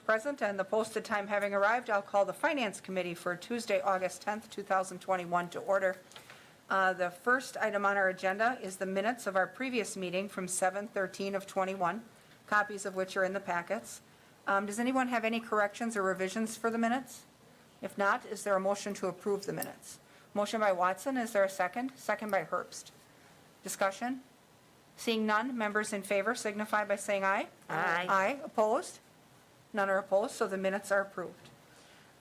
present and the posted time having arrived, I'll call the Finance Committee for Tuesday, August 10th, 2021 to order. The first item on our agenda is the minutes of our previous meeting from 7/13 of 21, copies of which are in the packets. Does anyone have any corrections or revisions for the minutes? If not, is there a motion to approve the minutes? Motion by Watson, is there a second? Second by Herbst. Discussion? Seeing none, members in favor signify by saying aye. Aye. Aye. Opposed? None are opposed, so the minutes are approved.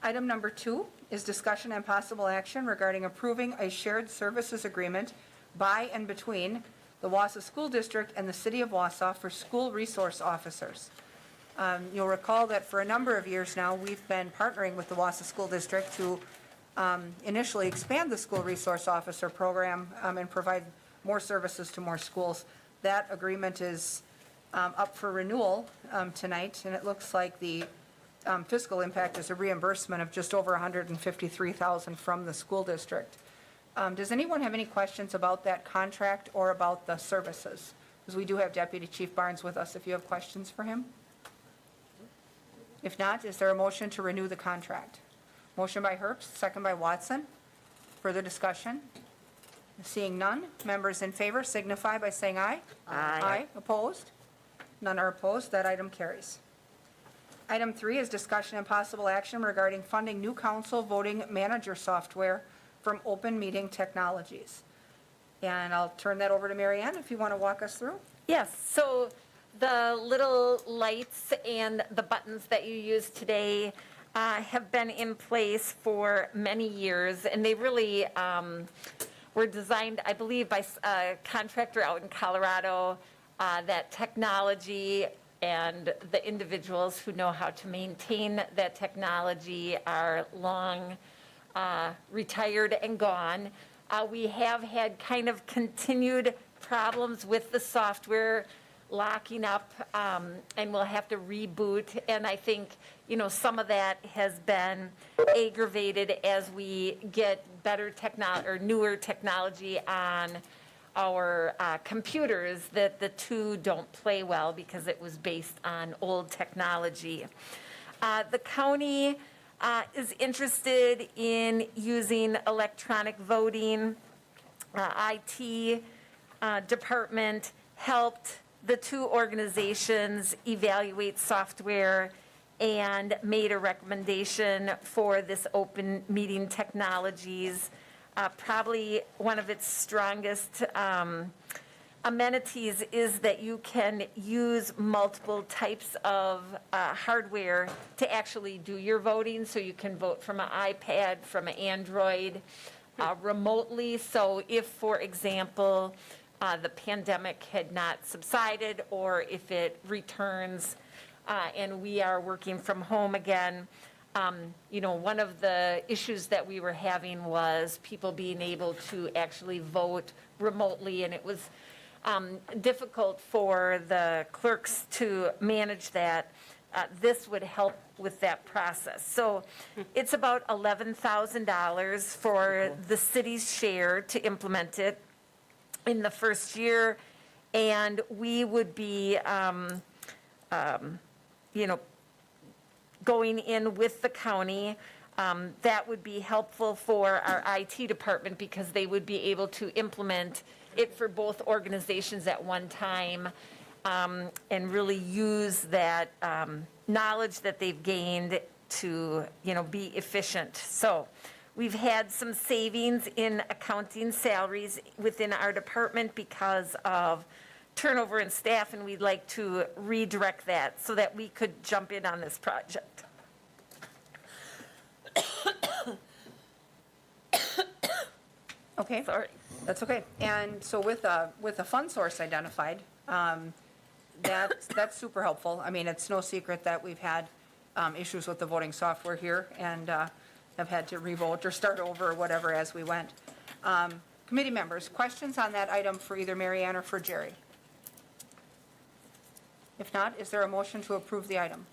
Item number 2 is discussion and possible action regarding approving a shared services agreement by and between the Wasa School District and the City of Wausau for school resource officers. You'll recall that for a number of years now, we've been partnering with the Wasa School District to initially expand the school resource officer program and provide more services to more schools. That agreement is up for renewal tonight, and it looks like the fiscal impact is a reimbursement of just over $153,000 from the school district. Does anyone have any questions about that contract or about the services? Because we do have Deputy Chief Barnes with us if you have questions for him. If not, is there a motion to renew the contract? Motion by Herbst, second by Watson. Further discussion? Seeing none, members in favor signify by saying aye. Aye. Aye. Opposed? None are opposed. That item carries. Item 3 is discussion and possible action regarding funding new council voting manager software from Open Meeting Technologies. And I'll turn that over to Mary Ann if you want to walk us through. Yes, so the little lights and the buttons that you use today have been in place for many years, and they really were designed, I believe, by a contractor out in Colorado. That technology and the individuals who know how to maintain that technology are long retired and gone. We have had kind of continued problems with the software locking up, and we'll have to reboot. And I think, some of that has been aggravated as we get better technology or newer technology on our computers, that the two don't play well because it was based on old technology. The county is interested in using electronic voting. IT department helped the two organizations evaluate software and made a recommendation for this Open Meeting Technologies. Probably one of its strongest amenities is that you can use multiple types of hardware to actually do your voting. So you can vote from an iPad, from an Android, remotely. So if, for example, the pandemic had not subsided, or if it returns and we are working from home again, one of the issues that we were having was people being able to actually vote remotely, and it was difficult for the clerks to manage that. This would help with that process. So it's about $11,000 for the city's share to implement it in the first year, and we would be, going in with the county. That would be helpful for our IT department because they would be able to implement it for both organizations at one time, and really use that knowledge that they've gained to, be efficient. So we've had some savings in accounting salaries within our department because of turnover in staff, and we'd like to redirect that so that we could jump in on this project. Okay. Sorry. That's okay. And so with a fund source identified, that's super helpful. I mean, it's no secret that we've had issues with the voting software here, and have had to revote or start over or whatever as we went. Committee members, questions on that item for either Mary Ann or for Jerry? If not, is there a motion to approve the item?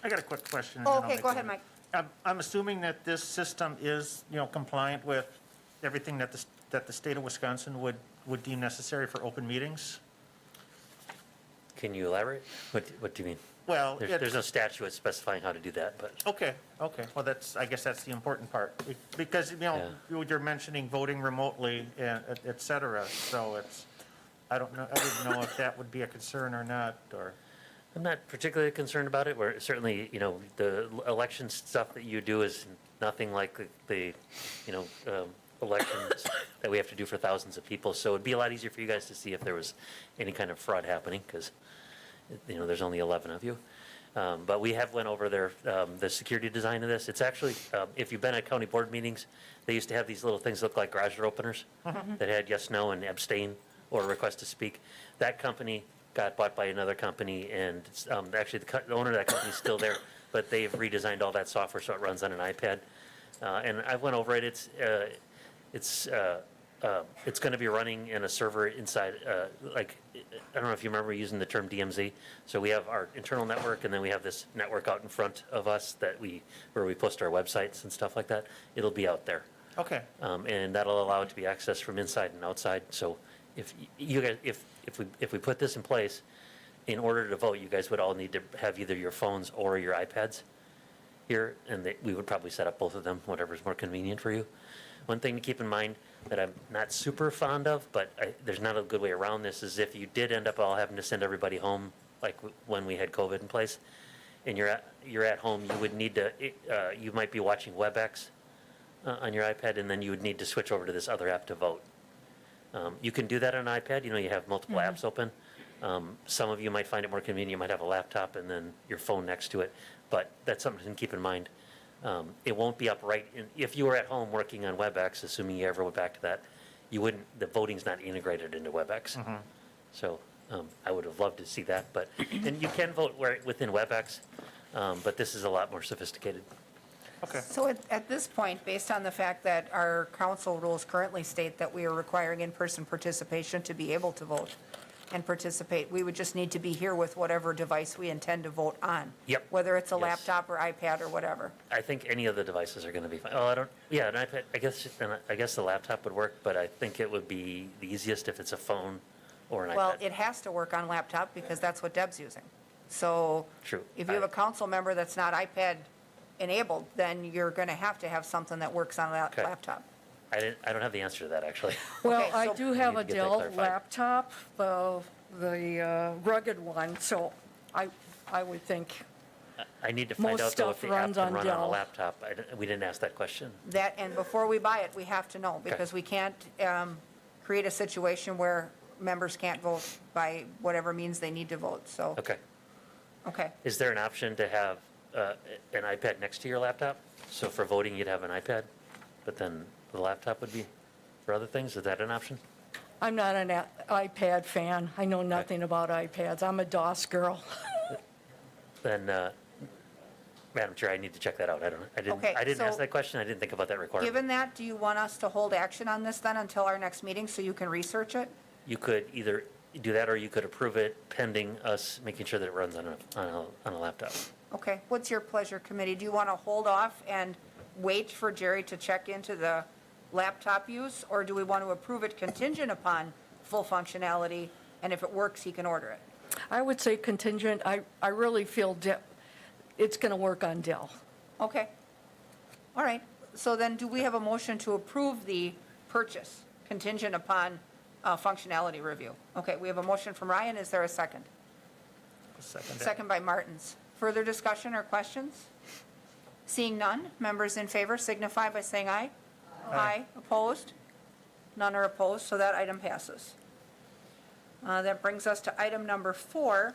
I got a quick question. Oh, okay, go ahead, Mike. I'm assuming that this system is, compliant with everything that the state of Wisconsin would deem necessary for open meetings? Can you elaborate? What do you mean? Well, There's no statute specifying how to do that, but okay, well, I guess that's the important part, because, you're mentioning voting remotely, and et cetera, so I didn't know if that would be a concern or not, or, I'm not particularly concerned about it. Where certainly, the election stuff that you do is nothing like the elections that we have to do for thousands of people. So it'd be a lot easier for you guys to see if there was any kind of fraud happening, because, there's only 11 of you. But we have went over the security design of this. It's actually, if you've been at county board meetings, they used to have these little things that look like garage door openers that had yes, no, and abstain or request to speak. That company got bought by another company, and actually the owner of that company is still there, but they've redesigned all that software so it runs on an iPad. And I went over it. It's going to be running in a server inside, I don't know if you remember using the term DMZ. So we have our internal network, and then we have this network out in front of us where we post our websites and stuff like that. It'll be out there. okay, And that'll allow it to be accessed from inside and outside. So if you guys, if we put this in place, in order to vote, you guys would all need to have either your phones or your iPads here, and we would probably set up both of them, whatever's more convenient for you. One thing to keep in mind that I'm not super fond of, but there's not a good way around this, is if you did end up all having to send everybody home, like when we had COVID in place, and you're at home, you would need to, you might be watching WebEx on your iPad, and then you would need to switch over to this other app to vote. You can do that on an iPad. You have multiple apps open. Some of you might find it more convenient. You might have a laptop and then your phone next to it, but that's something to keep in mind. It won't be up right. If you were at home working on WebEx, assuming you ever went back to that, the voting's not integrated into WebEx. So I would have loved to see that, and you can vote within WebEx, but this is a lot more sophisticated. okay. So at this point, based on the fact that our council rules currently state that we are requiring in-person participation to be able to vote and participate, we would just need to be here with whatever device we intend to vote on. Yep. Whether it's a Yes. laptop or iPad or whatever. I think any of the devices are going to be fine. Oh, an iPad, I guess the laptop would work, but I think it would be the easiest if it's a phone or an Well, iPad. it has to work on laptop because that's what Deb's using. So True. if you have a council member that's not iPad enabled, then you're going to have something that works on a Okay. laptop. I don't have the answer to that, actually. Well, Okay, I so- do have We a need to get that Dell clarified. laptop, the rugged one, so I would think, I need to find Most out, though, if stuff the app runs can on run on a Dell. laptop. We didn't ask that question. That, and before we buy it, we have to know, because we can't create a situation where members can't vote by whatever means they need to vote, so. Okay. Okay. Is there an option to have an iPad next to your laptop? So for voting, you'd have an iPad, but then the laptop would be for other things? Is that an option? I'm not an iPad fan. I know nothing about iPads. I'm a DOS girl. Then, Madam Chair, I need to check that out. Okay, I didn't ask so- that question. I didn't think about that requirement. Given that, do you want us to hold action on this then until our next meeting so you can research it? You could either do that, or you could approve it pending us making sure that it runs on a laptop. Okay, what's your pleasure, committee? Do you want to hold off and wait for Jerry to check into the laptop use? Or do we want to approve it contingent upon full functionality, and if it works, he can order it? I would say contingent. I really feel it's going to work on Dell. Okay. All right. So then do we have a motion to approve the purchase contingent upon functionality review? Okay, we have a motion from Ryan. Is there a second? Second. Second by Martins. Further discussion or questions? Seeing none, members in favor signify by saying aye. Aye. Opposed? None are opposed, so that item passes. That brings us to item number 4,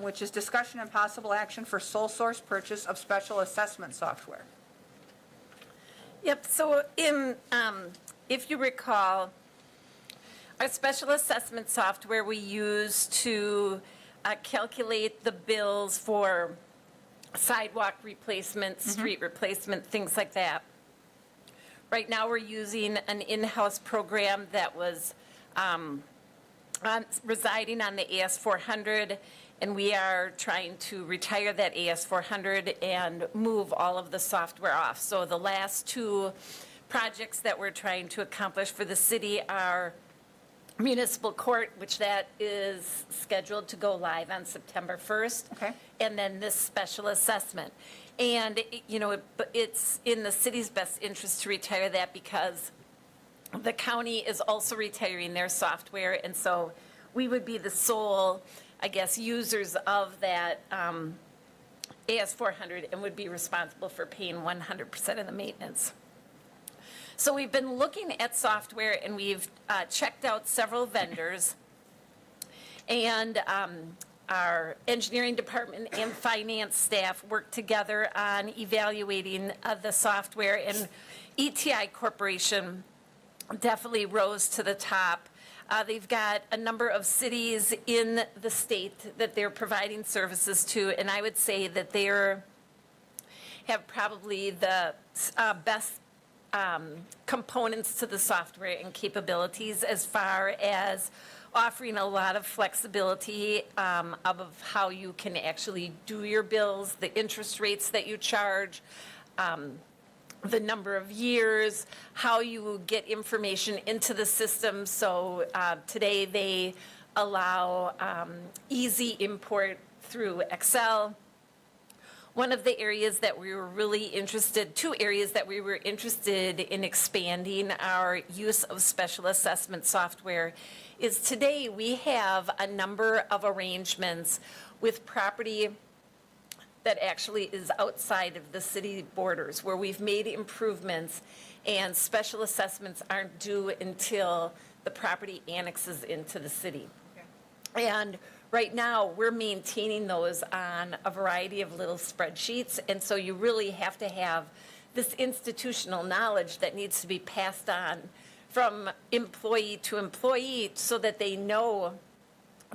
which is discussion and possible action for sole source purchase of special assessment software. Yep, so if you recall, our special assessment software we use to calculate the bills for sidewalk replacement, street replacement, things like that. Right now, we're using an in-house program that was residing on the AS400, and we are trying to retire that AS400 and move all of the software off. So the last 2 projects that we're trying to accomplish for the city are municipal court, which that is scheduled to go live on September 1st. Okay. and then this special assessment. And, it's in the city's best interest to retire that because the county is also retiring their software, and so we would be the sole, I guess, users of that AS400 and would be responsible for paying 100% of the maintenance. So we've been looking at software, and we've checked out several vendors, and our engineering department and finance staff work together on evaluating the software, and ETI Corporation definitely rose to the top. They've got a number of cities in the state that they're providing services to, and I would say that they have probably the best components to the software and capabilities as far as offering a lot of flexibility of how you can actually do your bills, the interest rates that you charge, the number of years, how you get information into the system. So today they allow easy import through Excel. One of the areas that we were really interested, two areas that we were interested in expanding our use of special assessment software is today we have a number of arrangements with property that actually is outside of the city borders where we've made improvements and special assessments aren't due until the property annexes into the city. Okay. And right now, we're maintaining those on a variety of little spreadsheets, and so you really have to have this institutional knowledge that needs to be passed on from employee to employee so that they know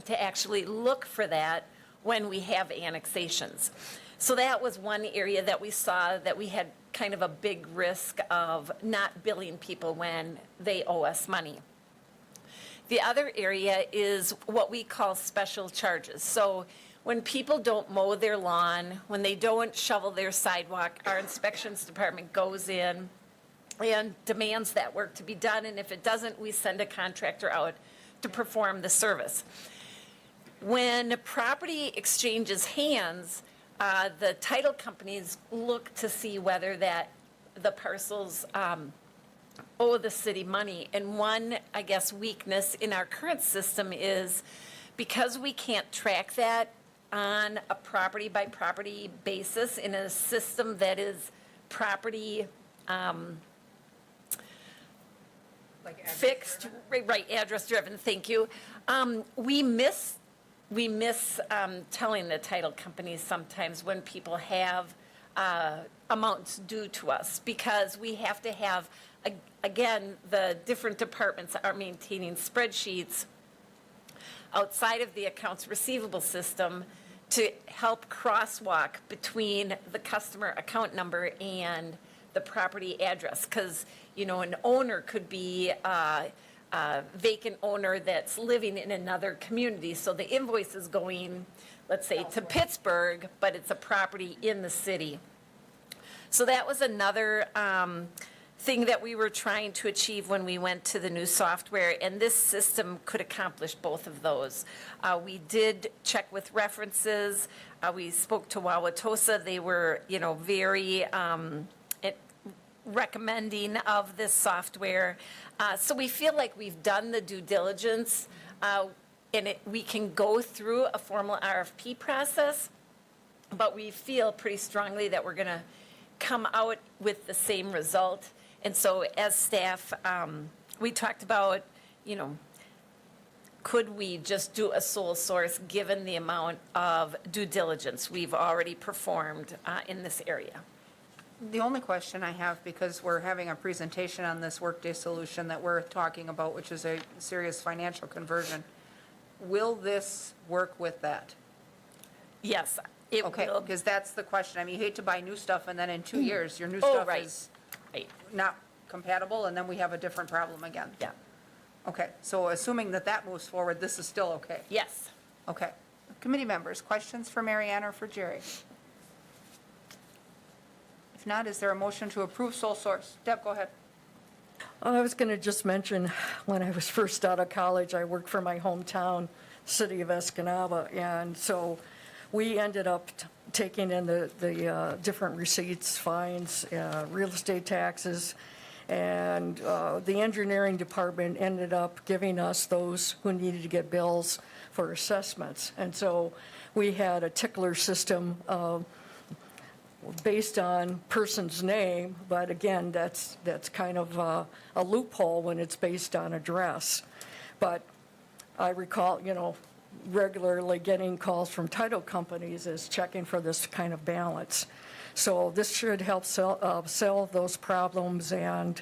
to actually look for that when we have annexations. So that was one area that we saw that we had kind of a big risk of not billing people when they owe us money. The other area is what we call special charges. So when people don't mow their lawn, when they don't shovel their sidewalk, our inspections department goes in and demands that work to be done. And if it doesn't, we send a contractor out to perform the service. When property exchanges hands, the title companies look to see whether that the parcels owe the city money. And one, I guess, weakness in our current system is because we can't track that on a property by property basis in a system that is property fixed, right, address driven, thank you. We miss telling the title companies sometimes when people have amounts due to us because we have to have, again, the different departments are maintaining spreadsheets outside of the accounts receivable system to help crosswalk between the customer account number and the property address. Because, an owner could be a vacant owner that's living in another community. So the invoice is going, let's say, to Pittsburgh, but it's a property in the city. So that was another thing that we were trying to achieve when we went to the new software, and this system could accomplish both of those. We did check with references. We spoke to Wauwatosa. They were, very recommending of this software. So we feel like we've done the due diligence, and we can go through a formal RFP process, but we feel pretty strongly that we're going to come out with the same result. And so as staff, we talked about, could we just do a sole source given the amount of due diligence we've already performed in this area? The only question I have, because we're having a presentation on this Workday solution that we're talking about, which is a serious financial conversion, will this work with that? Yes, it Okay, will. because that's the question. I mean, you hate to buy new stuff and then in 2 years, your new Oh, stuff right. is Right, not compatible and then we have a different problem again. yeah, Okay, so assuming that that moves forward, this is still okay? yes. Okay. Committee members, questions for Mary Ann or for Jerry? If not, is there a motion to approve sole source? Deb, go ahead. I was going to just mention, when I was first out of college, I worked for my hometown, city of Escanaba, and so we ended up taking in the different receipts, fines, real estate taxes, and the engineering department ended up giving us those who needed to get bills for assessments. And so we had a tickler system based on person's name, but again, that's kind of a loophole when it's based on address. But I recall, regularly getting calls from title companies is checking for this kind of balance. So this should help solve those problems, and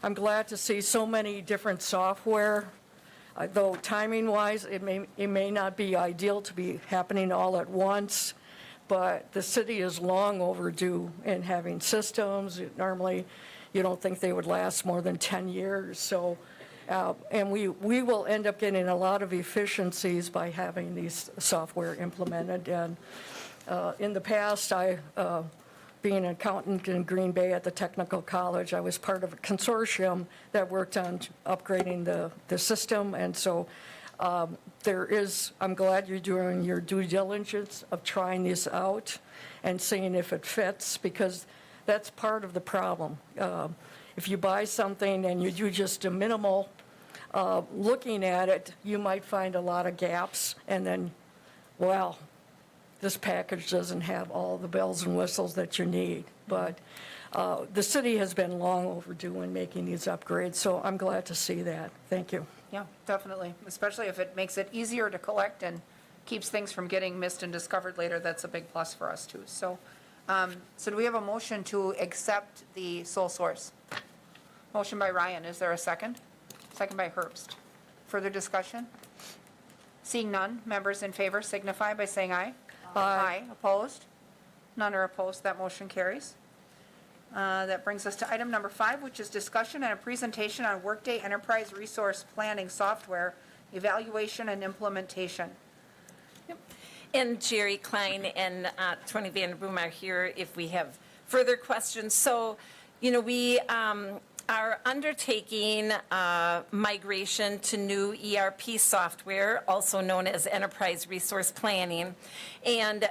I'm glad to see so many different software. Though timing-wise, it may not be ideal to be happening all at once, but the city is long overdue in having systems. Normally, you don't think they would last more than 10 years. So, and we will end up getting a lot of efficiencies by having these software implemented. And in the past, being an accountant in Green Bay at the Technical College, I was part of a consortium that worked on upgrading the system. And so I'm glad you're doing your due diligence of trying this out and seeing if it fits, because that's part of the problem. If you buy something and you do just a minimal looking at it, you might find a lot of gaps, and then, well, this package doesn't have all the bells and whistles that you need. But the city has been long overdue in making these upgrades, so I'm glad to see that. Thank you. Yeah, definitely, especially if it makes it easier to collect and keeps things from getting missed and discovered later. That's a big plus for us too. So, so do we have a motion to accept the sole source? Motion by Ryan, is there a second? Second by Herbst. Further discussion? Seeing none, members in favor signify by saying aye. Aye. Opposed? None are opposed, that motion carries. That brings us to item number 5, which is discussion and a presentation on Workday Enterprise Resource Planning Software, evaluation and implementation. And Jerry Klein and Tony Vanderboom are here if we have further questions. So, we are undertaking migration to new ERP software, also known as Enterprise Resource Planning. And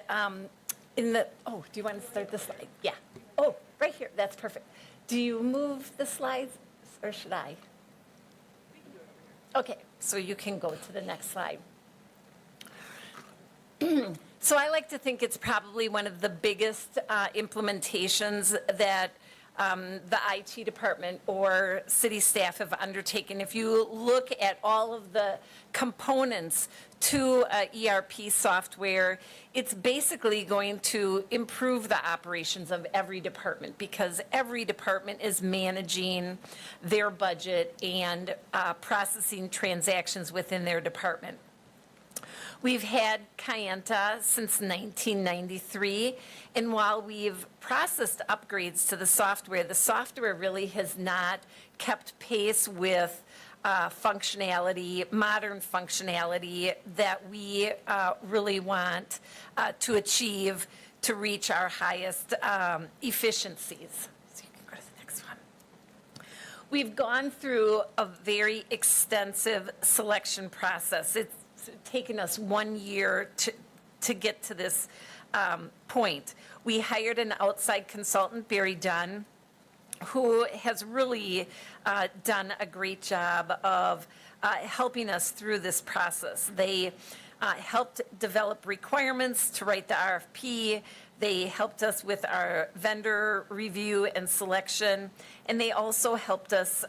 do you want to start this slide? Yeah. Oh, right here, that's perfect. Do you move the slides, or should I? Okay, so you can go to the next slide. So I like to think it's probably one of the biggest implementations that the IT department or city staff have undertaken. If you look at all of the components to ERP software, it's basically going to improve the operations of every department, because every department is managing their budget and processing transactions within their department. We've had Kayenta since 1993, and while we've processed upgrades to the software really has not kept pace with functionality, modern functionality that we really want to achieve to reach our highest efficiencies. So you can go to the next one. We've gone through a very extensive selection process. It's taken us 1 year to get to this point. We hired an outside consultant, Barry Dunn, who has really done a great job of helping us through this process. They helped develop requirements to write the RFP. They helped us with our vendor review and selection, and they also helped us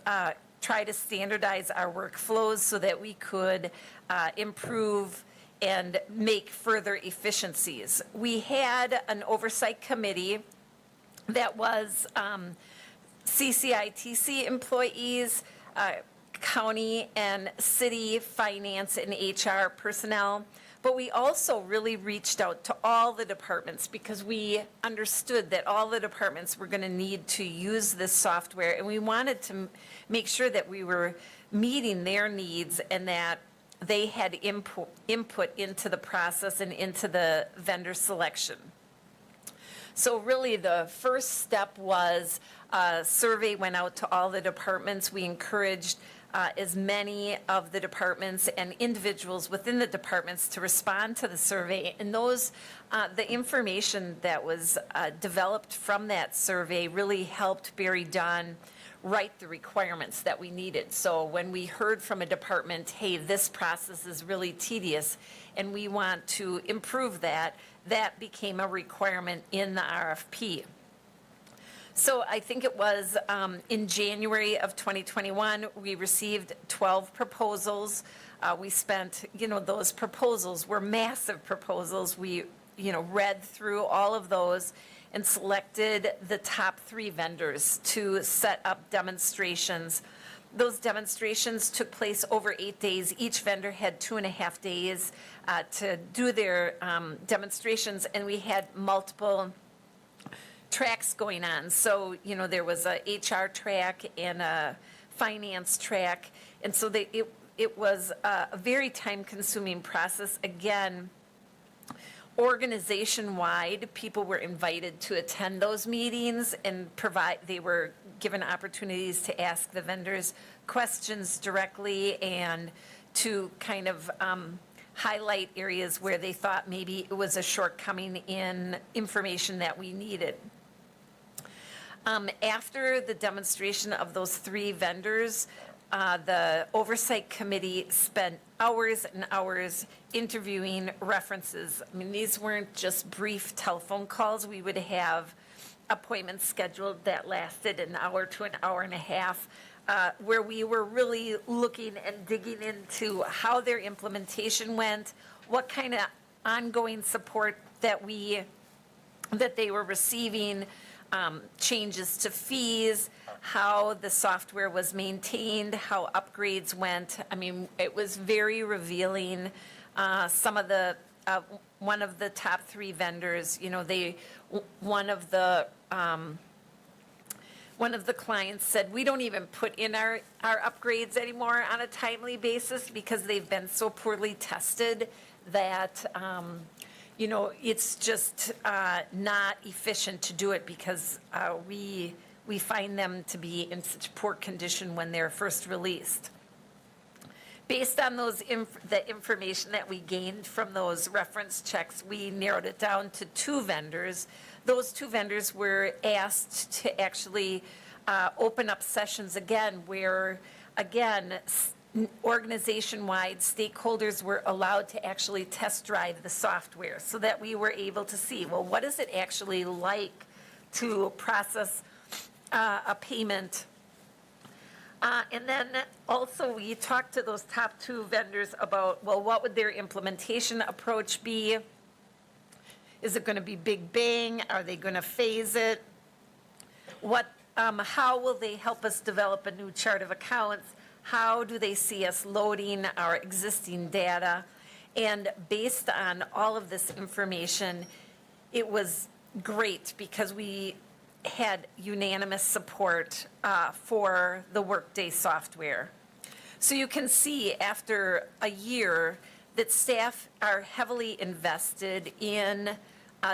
try to standardize our workflows so that we could improve and make further efficiencies. We had an oversight committee that was CCITC employees, county and city finance and HR personnel, but we also really reached out to all the departments because we understood that all the departments were going to need to use this software, and we wanted to make sure that we were meeting their needs and that they had input into the process and into the vendor selection. So really the first step was a survey went out to all the departments. We encouraged as many of the departments and individuals within the departments to respond to the survey. And those, the information that was developed from that survey really helped Barry Dunn write the requirements that we needed. So when we heard from a department, hey, this process is really tedious and we want to improve that, that became a requirement in the RFP. So I think it was in January of 2021, we received 12 proposals. We spent, those proposals were massive proposals. We, read through all of those and selected the top 3 vendors to set up demonstrations. Those demonstrations took place over 8 days. Each vendor had 2.5 days to do their demonstrations, and we had multiple tracks going on. So, there was a HR track and a finance track. And so it was a very time-consuming process. Again, organization-wide, people were invited to attend those meetings and they were given opportunities to ask the vendors questions directly and to kind of highlight areas where they thought maybe it was a shortcoming in information that we needed. After the demonstration of those 3 vendors, the oversight committee spent hours and hours interviewing references. I mean, these weren't just brief telephone calls. We would have appointments scheduled that lasted an hour to an hour and a half, where we were really looking and digging into how their implementation went, what kind of ongoing support that they were receiving, changes to fees, how the software was maintained, how upgrades went. I mean, it was very revealing. Some of the, one of the top 3 vendors, one of the clients said, we don't even put in our upgrades anymore on a timely basis because they've been so poorly tested that, it's just not efficient to do it because we find them to be in such poor condition when they're first released. Based on the information that we gained from those reference checks, we narrowed it down to 2 vendors. Those 2 vendors were asked to actually open up sessions again where, again, organization-wide stakeholders were allowed to actually test drive the software so that we were able to see, well, what is it actually like to process a payment? And then also we talked to those top 2 vendors about, well, what would their implementation approach be? Is it going to be big bang? Are they going to phase it? How will they help us develop a new chart of accounts? How do they see us loading our existing data? And based on all of this information, it was great because we had unanimous support for the Workday software. So you can see after a year that staff are heavily invested in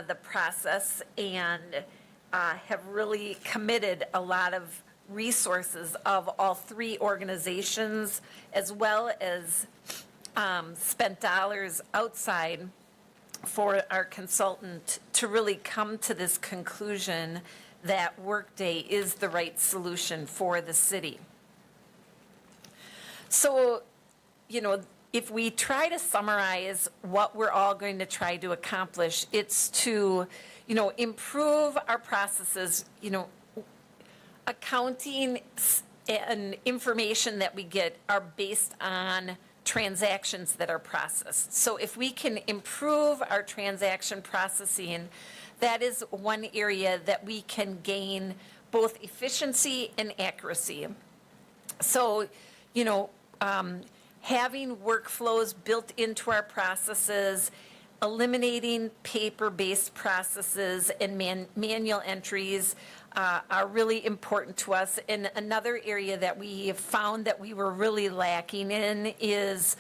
the process and have really committed a lot of resources of all 3 organizations, as well as spent dollars outside for our consultant to really come to this conclusion that Workday is the right solution for the city. So, if we try to summarize what we're all going to try to accomplish, it's to, improve our processes, accounting and information that we get are based on transactions that are processed. So if we can improve our transaction processing, that is one area that we can gain both efficiency and accuracy. So, having workflows built into our processes, eliminating paper-based processes and manual entries are really important to us. And another area that we have found that we were really lacking in is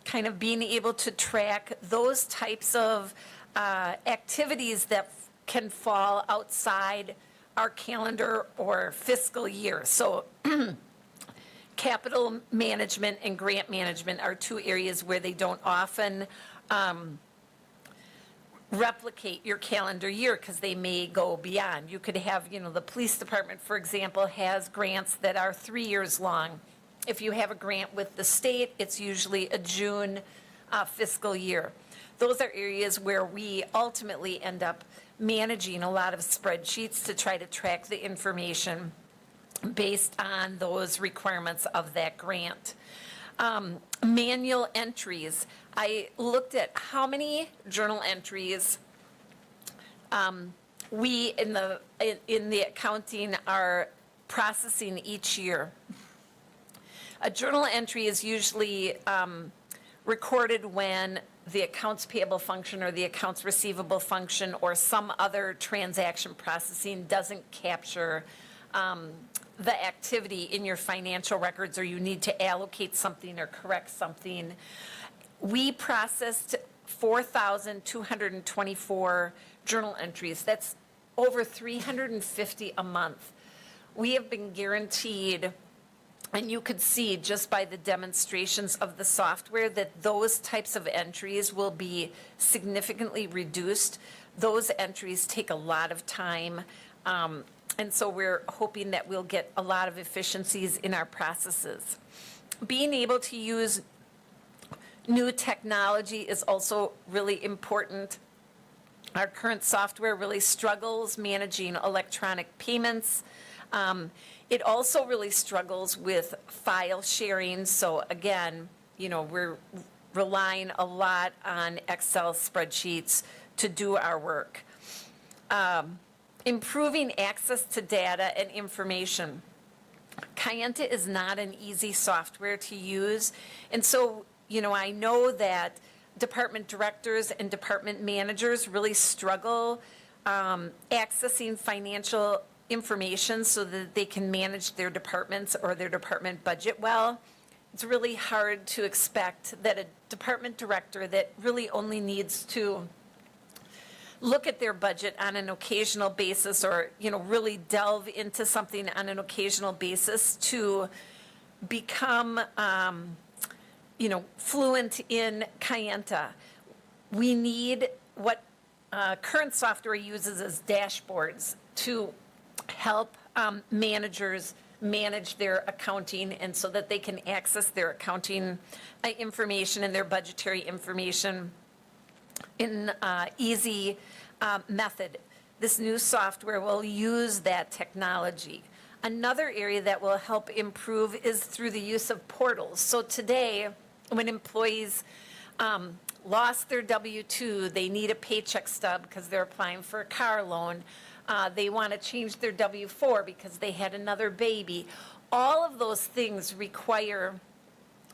kind of being able to track those types of activities that can fall outside our calendar or fiscal year. So Capital management and grant management are two areas where they don't often replicate your calendar year because they may go beyond. You could have, the police department, for example, has grants that are 3 years long. If you have a grant with the state, it's usually a June fiscal year. Those are areas where we ultimately end up managing a lot of spreadsheets to try to track the information based on those requirements of that grant. Manual entries. I looked at how many journal entries we in the accounting are processing each year. A journal entry is usually recorded when the accounts payable function or the accounts receivable function or some other transaction processing doesn't capture the activity in your financial records, or you need to allocate something or correct something. We processed 4,224 journal entries. That's over 350 a month. We have been guaranteed, and you could see just by the demonstrations of the software, that those types of entries will be significantly reduced. Those entries take a lot of time. And so we're hoping that we'll get a lot of efficiencies in our processes. Being able to use new technology is also really important. Our current software really struggles managing electronic payments. It also really struggles with file sharing. So again, we're relying a lot on Excel spreadsheets to do our work. Improving access to data and information. Kayenta is not an easy software to use. And so, I know that department directors and department managers really struggle accessing financial information so that they can manage their departments or their department budget well. It's really hard to expect that a department director that really only needs to look at their budget on an occasional basis or, really delve into something on an occasional basis to become, fluent in Kayenta. We need what current software uses as dashboards to help managers manage their accounting, and so that they can access their accounting information and their budgetary information in easy method. This new software will use that technology. Another area that will help improve is through the use of portals. So today, when employees lost their W-2, they need a paycheck stub because they're applying for a car loan. They want to change their W-4 because they had another baby. All of those things require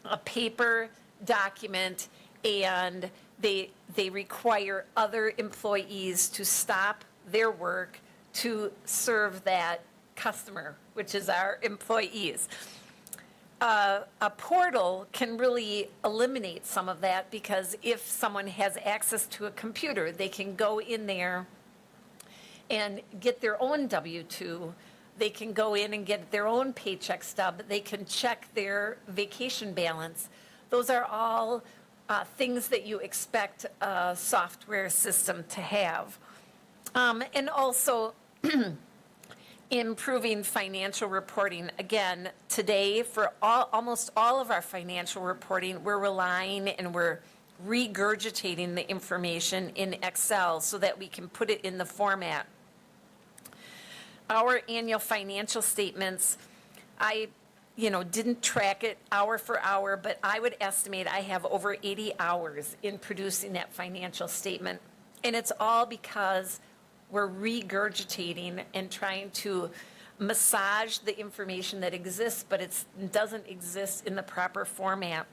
a paper document, and they require other employees to stop their work to serve that customer, which is our employees. A portal can really eliminate some of that, because if someone has access to a computer, they can go in there and get their own W-2. They can go in and get their own paycheck stub. They can check their vacation balance. Those are all things that you expect a software system to have. And also improving financial reporting. Again, today, for almost all of our financial reporting, we're relying and we're regurgitating the information in Excel so that we can put it in the format. Our annual financial statements, I didn't track it hour for hour, but I would estimate I have over 80 hours in producing that financial statement. And it's all because we're regurgitating and trying to massage the information that exists, but it doesn't exist in the proper format.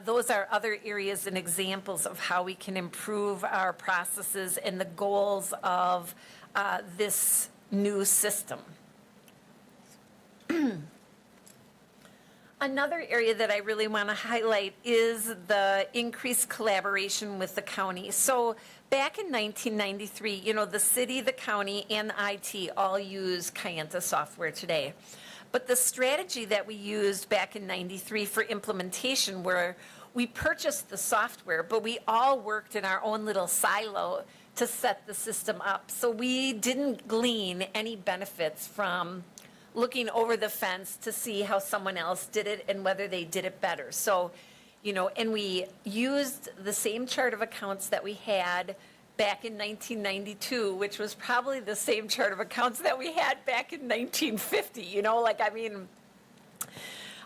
Those are other areas and examples of how we can improve our processes and the goals of this new system. Another area that I really want to highlight is the increased collaboration with the county. So back in 1993, the city, the county, and IT all use Kayenta software today. But the strategy that we used back in 93 for implementation, where we purchased the software, but we all worked in our own little silo to set the system up. So we didn't glean any benefits from looking over the fence to see how someone else did it and whether they did it better. So, and we used the same chart of accounts that we had back in 1992, which was probably the same chart of accounts that we had back in 1950,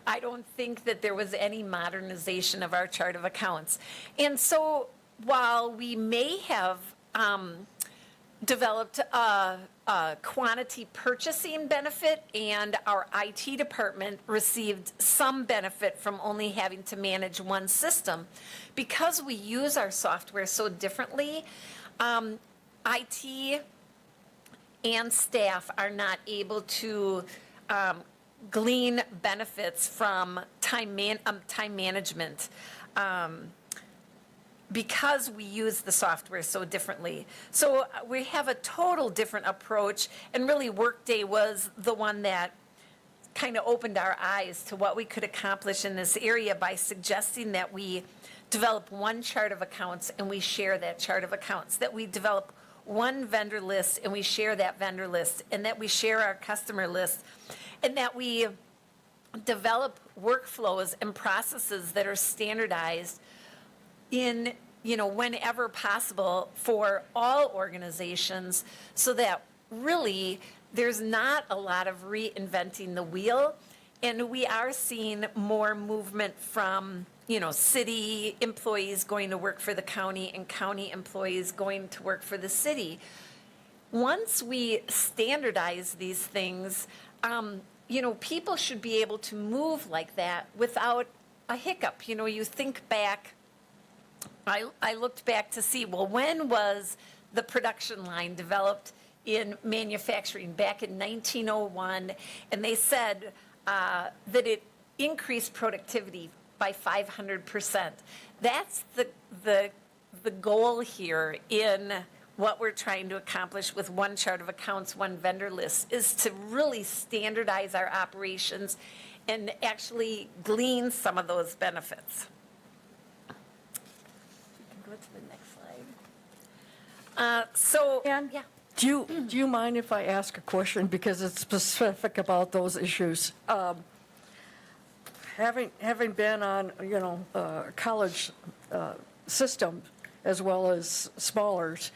I don't think that there was any modernization of our chart of accounts. And so while we may have developed a quantity purchasing benefit, and our IT department received some benefit from only having to manage one system, because we use our software so differently, IT and staff are not able to glean benefits from time management because we use the software so differently. So we have a total different approach, and really Workday was the one that kind of opened our eyes to what we could accomplish in this area by suggesting that we develop one chart of accounts and we share that chart of accounts, that we develop one vendor list and we share that vendor list, and that we share our customer list, and that we develop workflows and processes that are standardized in, whenever possible for all organizations, so that really there's not a lot of reinventing the wheel. And we are seeing more movement from, city employees going to work for the county and county employees going to work for the city. Once we standardize these things, people should be able to move like that without a hiccup. You think back, I looked back to see, well, when was the production line developed in manufacturing? Back in 1901, and they said that it increased productivity by 500%. That's the goal here in what we're trying to accomplish with one chart of accounts, one vendor list, is to really standardize our operations and actually glean some of those benefits. Go to the next slide. Ann? Yeah. Do you mind if I ask a question, because it's specific about those issues? Having been on, college system as well as smallers,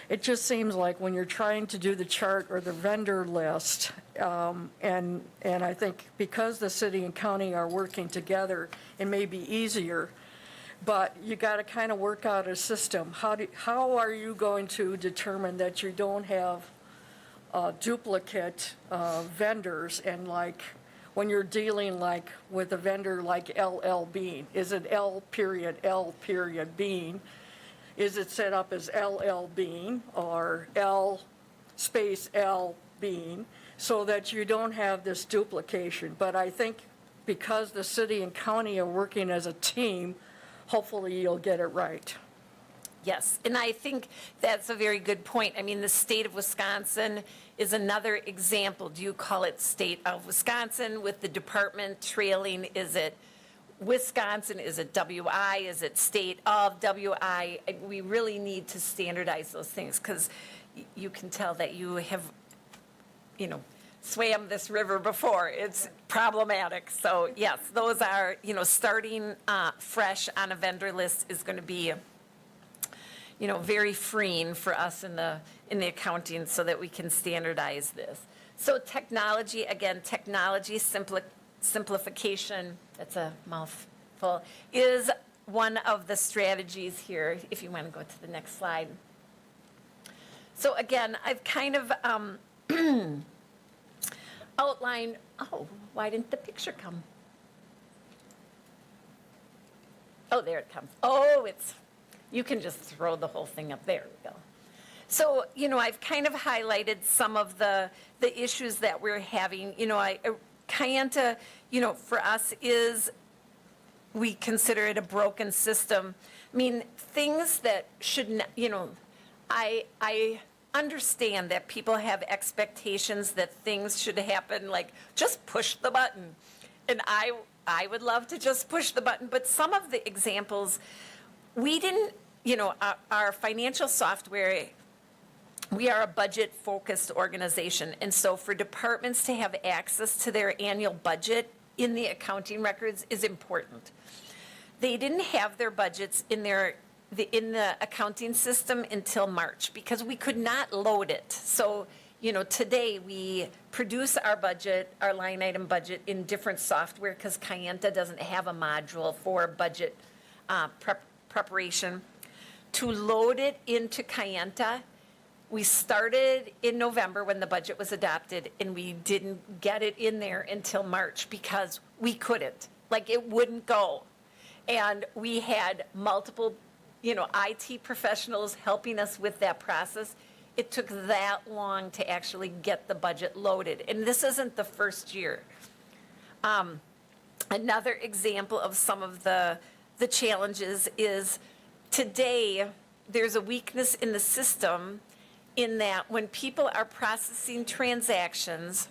it just seems like when you're trying to do the chart or the vendor list, and I think because the city and county are working together, it may be easier, but you got to kind of work out a system. How are you going to determine that you don't have duplicate vendors, and when you're dealing with a vendor like LL Bean, is it L period Bean? Is it set up as LL Bean or L space L Bean, so that you don't have this duplication? But I think because the city and county are working as a team, hopefully you'll get it right. Yes, and I think that's a very good point. I mean, the state of Wisconsin is another example. Do you call it state of Wisconsin with the department trailing? Is it Wisconsin? Is it WI? Is it state of WI? We really need to standardize those things, because you can tell that you have, swam this river before. It's problematic. So yes, those are, starting fresh on a vendor list is going to be, very freeing for us in the accounting, so that we can standardize this. So technology, again, simplification, that's a mouthful, is one of the strategies here, if you want to go to the next slide. So again, I've kind of outlined, why didn't the picture come? Oh, there it comes. You can just throw the whole thing up. There we go. So, I've kind of highlighted some of the issues that we're having. Kayenta, for us we consider it a broken system. I mean, things that should not, I understand that people have expectations that things should happen, like just push the button. And I would love to just push the button, but some of the examples, we didn't, our financial software, we are a budget-focused organization. And so for departments to have access to their annual budget in the accounting records is important. They didn't have their budgets in the accounting system until March because we could not load it. So, today we produce our budget, our line item budget in different software because Kayenta doesn't have a module for budget preparation. To load it into Kayenta, we started in November when the budget was adopted, and we didn't get it in there until March because we couldn't. Like, it wouldn't go. And we had multiple, IT professionals helping us with that process. It took that long to actually get the budget loaded. And this isn't the first year. Another example of some of the challenges is today there's a weakness in the system in that when people are processing transactions,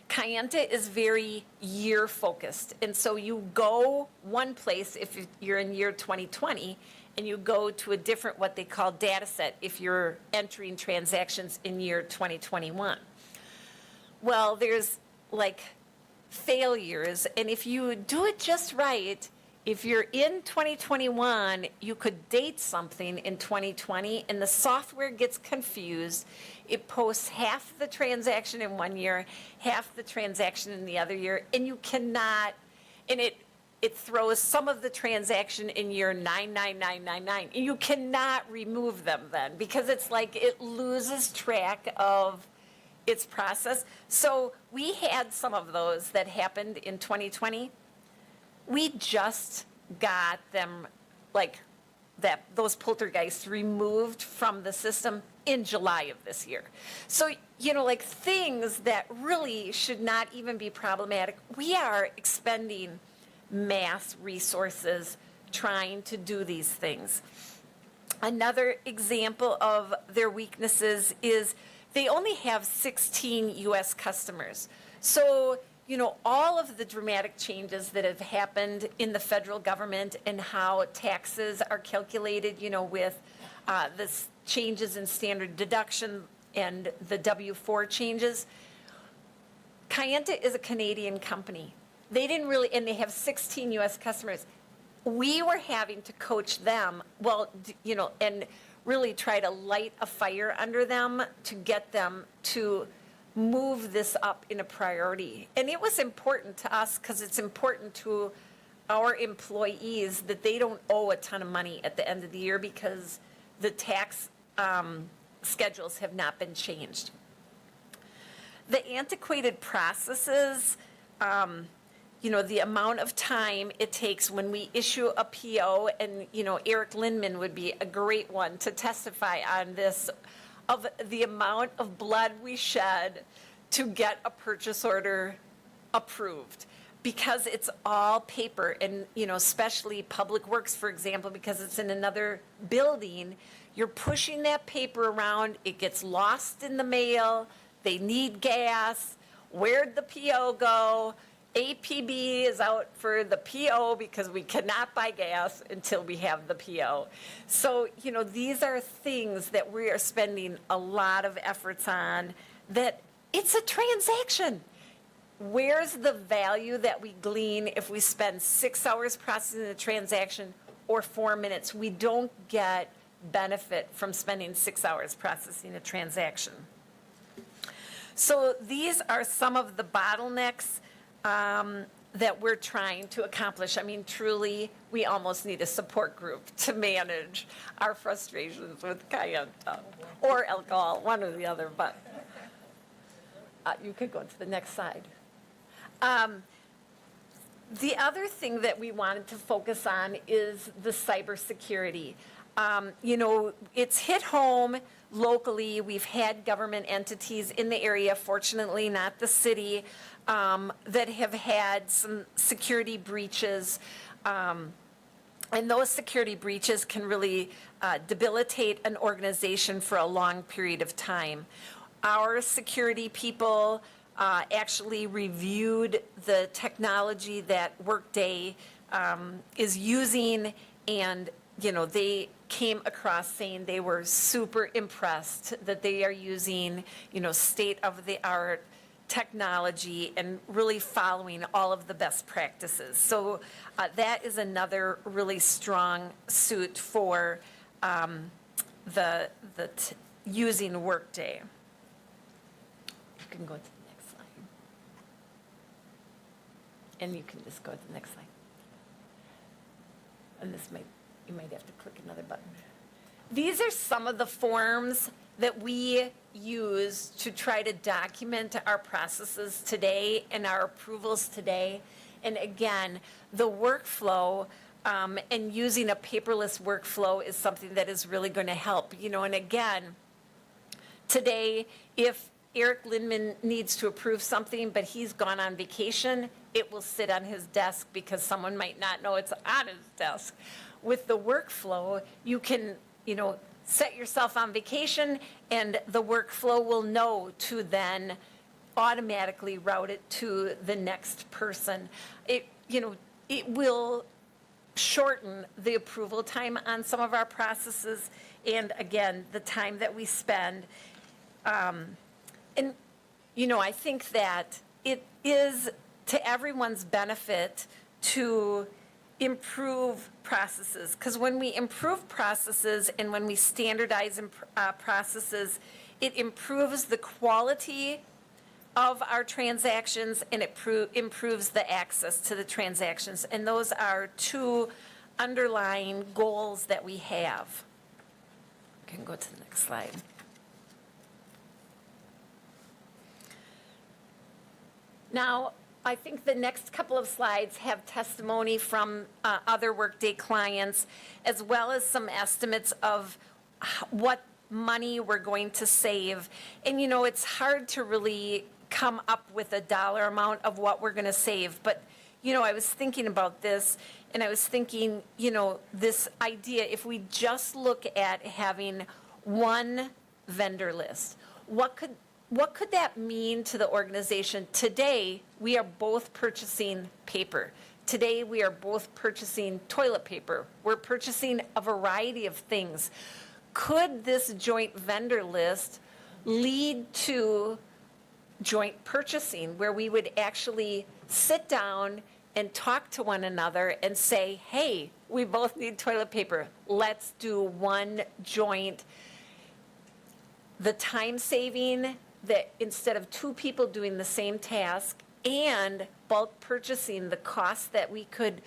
Kayenta is very year-focused. And so you go one place if you're in year 2020, and you go to a different, what they call data set, if you're entering transactions in year 2021. Well, there's like failures, and if you do it just right, if you're in 2021, you could date something in 2020, and the software gets confused. It posts half the transaction in one year, half the transaction in the other year, and you cannot, and it throws some of the transaction in year 99999, and you cannot remove them then, because it's like it loses track of its process. So we had some of those that happened in 2020. We just got them, like those poltergeists removed from the system in July of this year. So, like things that really should not even be problematic, we are expending mass resources trying to do these things. Another example of their weaknesses is they only have 16 U.S. customers. So, all of the dramatic changes that have happened in the federal government and how taxes are calculated, with the changes in standard deduction and the W-4 changes. Kayenta is a Canadian company. They didn't really, and they have 16 U.S. customers. We were having to coach them, and really try to light a fire under them to get them to move this up in a priority. And it was important to us because it's important to our employees that they don't owe a ton of money at the end of the year because the tax schedules have not been changed. The antiquated processes, the amount of time it takes when we issue a PO, and, Eric Lindman would be a great one to testify on this, of the amount of blood we shed to get a purchase order approved. Because it's all paper, and, especially Public Works, for example, because it's in another building, you're pushing that paper around, it gets lost in the mail, they need gas, where'd the PO go? APB is out for the PO because we cannot buy gas until we have the PO. So, these are things that we are spending a lot of efforts on, that it's a transaction. Where's the value that we glean if we spend 6 hours processing a transaction or 4 minutes? We don't get benefit from spending 6 hours processing a transaction. So these are some of the bottlenecks that we're trying to accomplish. I mean, truly, we almost need a support group to manage our frustrations with Kayenta or alcohol, one or the other, but you could go to the next slide. The other thing that we wanted to focus on is the cybersecurity. It's hit home locally. We've had government entities in the area, fortunately not the city, that have had some security breaches. And those security breaches can really debilitate an organization for a long period of time. Our security people actually reviewed the technology that Workday is using, and, they came across saying they were super impressed that they are using, state-of-the-art technology and really following all of the best practices. So that is another really strong suit for using Workday. You can go to the next slide. And you can just go to the next slide. And you might have to click another button. These are some of the forms that we use to try to document our processes today and our approvals today. And again, the workflow and using a paperless workflow is something that is really going to help. And again, today, if Eric Lindman needs to approve something, but he's gone on vacation, it will sit on his desk because someone might not know it's on his desk. With the workflow, you can, set yourself on vacation, and the workflow will know to then automatically route it to the next person. It will shorten the approval time on some of our processes, and again, the time that we spend. And, I think that it is to everyone's benefit to improve processes, because when we improve processes and when we standardize processes, it improves the quality of our transactions, and it improves the access to the transactions. And those are two underlying goals that we have. You can go to the next slide. Now, I think the next couple of slides have testimony from other Workday clients, as well as some estimates of what money we're going to save. And, it's hard to really come up with a dollar amount of what we're going to save. But, I was thinking about this, and I was thinking, this idea, if we just look at having one vendor list, what could that mean to the organization? Today, we are both purchasing paper. Today, we are both purchasing toilet paper. We're purchasing a variety of things. Could this joint vendor list lead to joint purchasing, where we would actually sit down and talk to one another and say, hey, we both need toilet paper. Let's do one joint. The time saving, that instead of two people doing the same task, and bulk purchasing, the cost that we could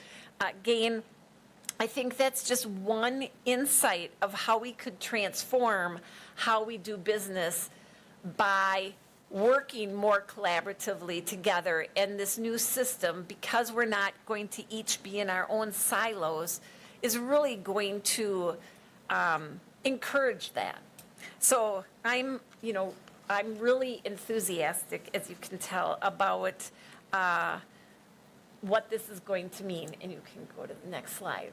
gain, I think that's just one insight of how we could transform how we do business by working more collaboratively together. And this new system, because we're not going to each be in our own silos, is really going to encourage that. So I'm really enthusiastic, as you can tell, about what this is going to mean. And you can go to the next slide.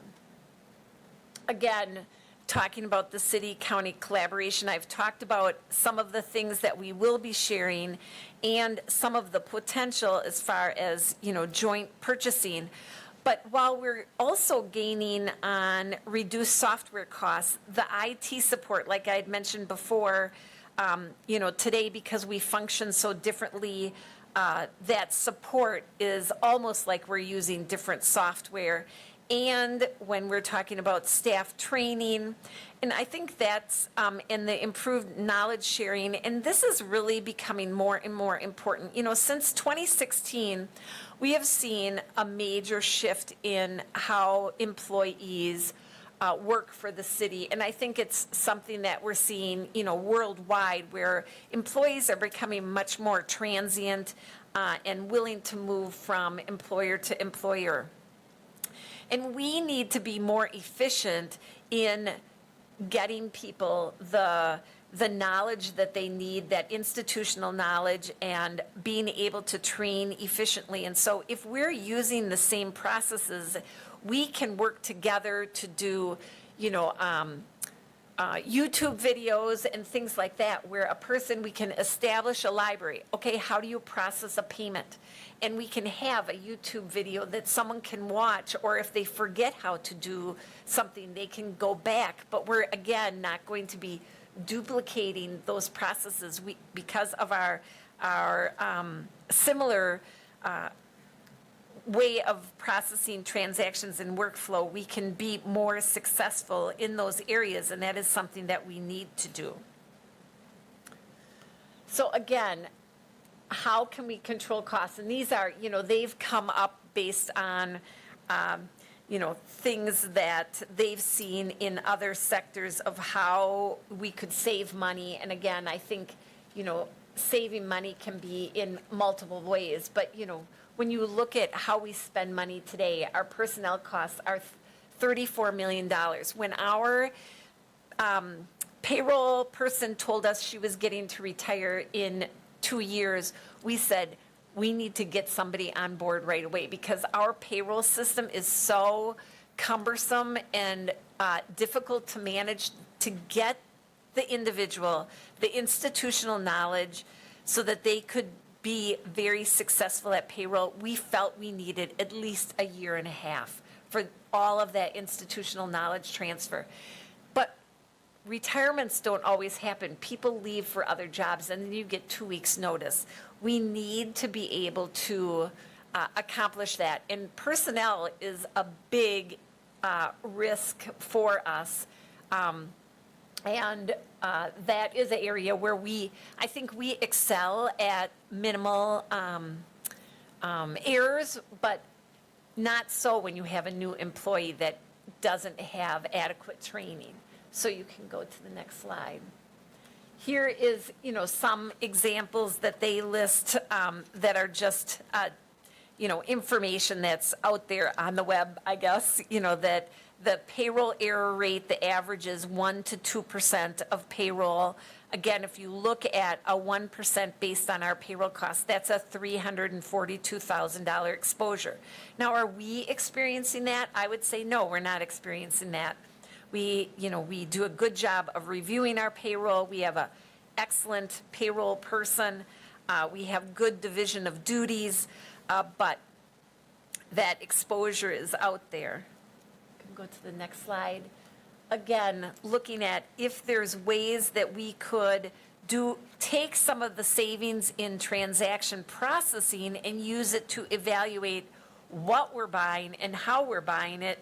Again, talking about the city-county collaboration, I've talked about some of the things that we will be sharing and some of the potential as far as, joint purchasing. But while we're also gaining on reduced software costs, the IT support, like I had mentioned before, today, because we function so differently, that support is almost like we're using different software. And when we're talking about staff training, and I think that's in the improved knowledge sharing, and this is really becoming more and more important. Since 2016, we have seen a major shift in how employees work for the city. And I think it's something that we're seeing, worldwide, where employees are becoming much more transient and willing to move from employer to employer. And we need to be more efficient in getting people the knowledge that they need, that institutional knowledge, and being able to train efficiently. And so if we're using the same processes, we can work together to do, YouTube videos and things like that, where a person, we can establish a library. Okay, how do you process a payment? And we can have a YouTube video that someone can watch, or if they forget how to do something, they can go back. But we're, again, not going to be duplicating those processes. Because of our similar way of processing transactions and workflow, we can be more successful in those areas, and that is something that we need to do. So again, how can we control costs? And these are, they've come up based on, things that they've seen in other sectors of how we could save money. And again, I think, saving money can be in multiple ways, but, when you look at how we spend money today, our personnel costs are $34 million. When our payroll person told us she was getting to retire in 2 years, we said, we need to get somebody on board right away, because our payroll system is so cumbersome and difficult to manage, to get the individual the institutional knowledge so that they could be very successful at payroll. We felt we needed at least a year and a half for all of that institutional knowledge transfer. But retirements don't always happen. People leave for other jobs, and then you get 2 weeks' notice. We need to be able to accomplish that. And personnel is a big risk for us. And that is an area where I think we excel at minimal errors, but not so when you have a new employee that doesn't have adequate training. So you can go to the next slide. Here is, some examples that they list that are just, information that's out there on the web, I guess, that the payroll error rate, the average is 1% to 2% of payroll. Again, if you look at a 1% based on our payroll costs, that's a $342,000 exposure. Now, are we experiencing that? I would say no, we're not experiencing that. We do a good job of reviewing our payroll. We have an excellent payroll person. We have good division of duties, but that exposure is out there. Go to the next slide. Again, looking at if there's ways that we could take some of the savings in transaction processing and use it to evaluate what we're buying and how we're buying it.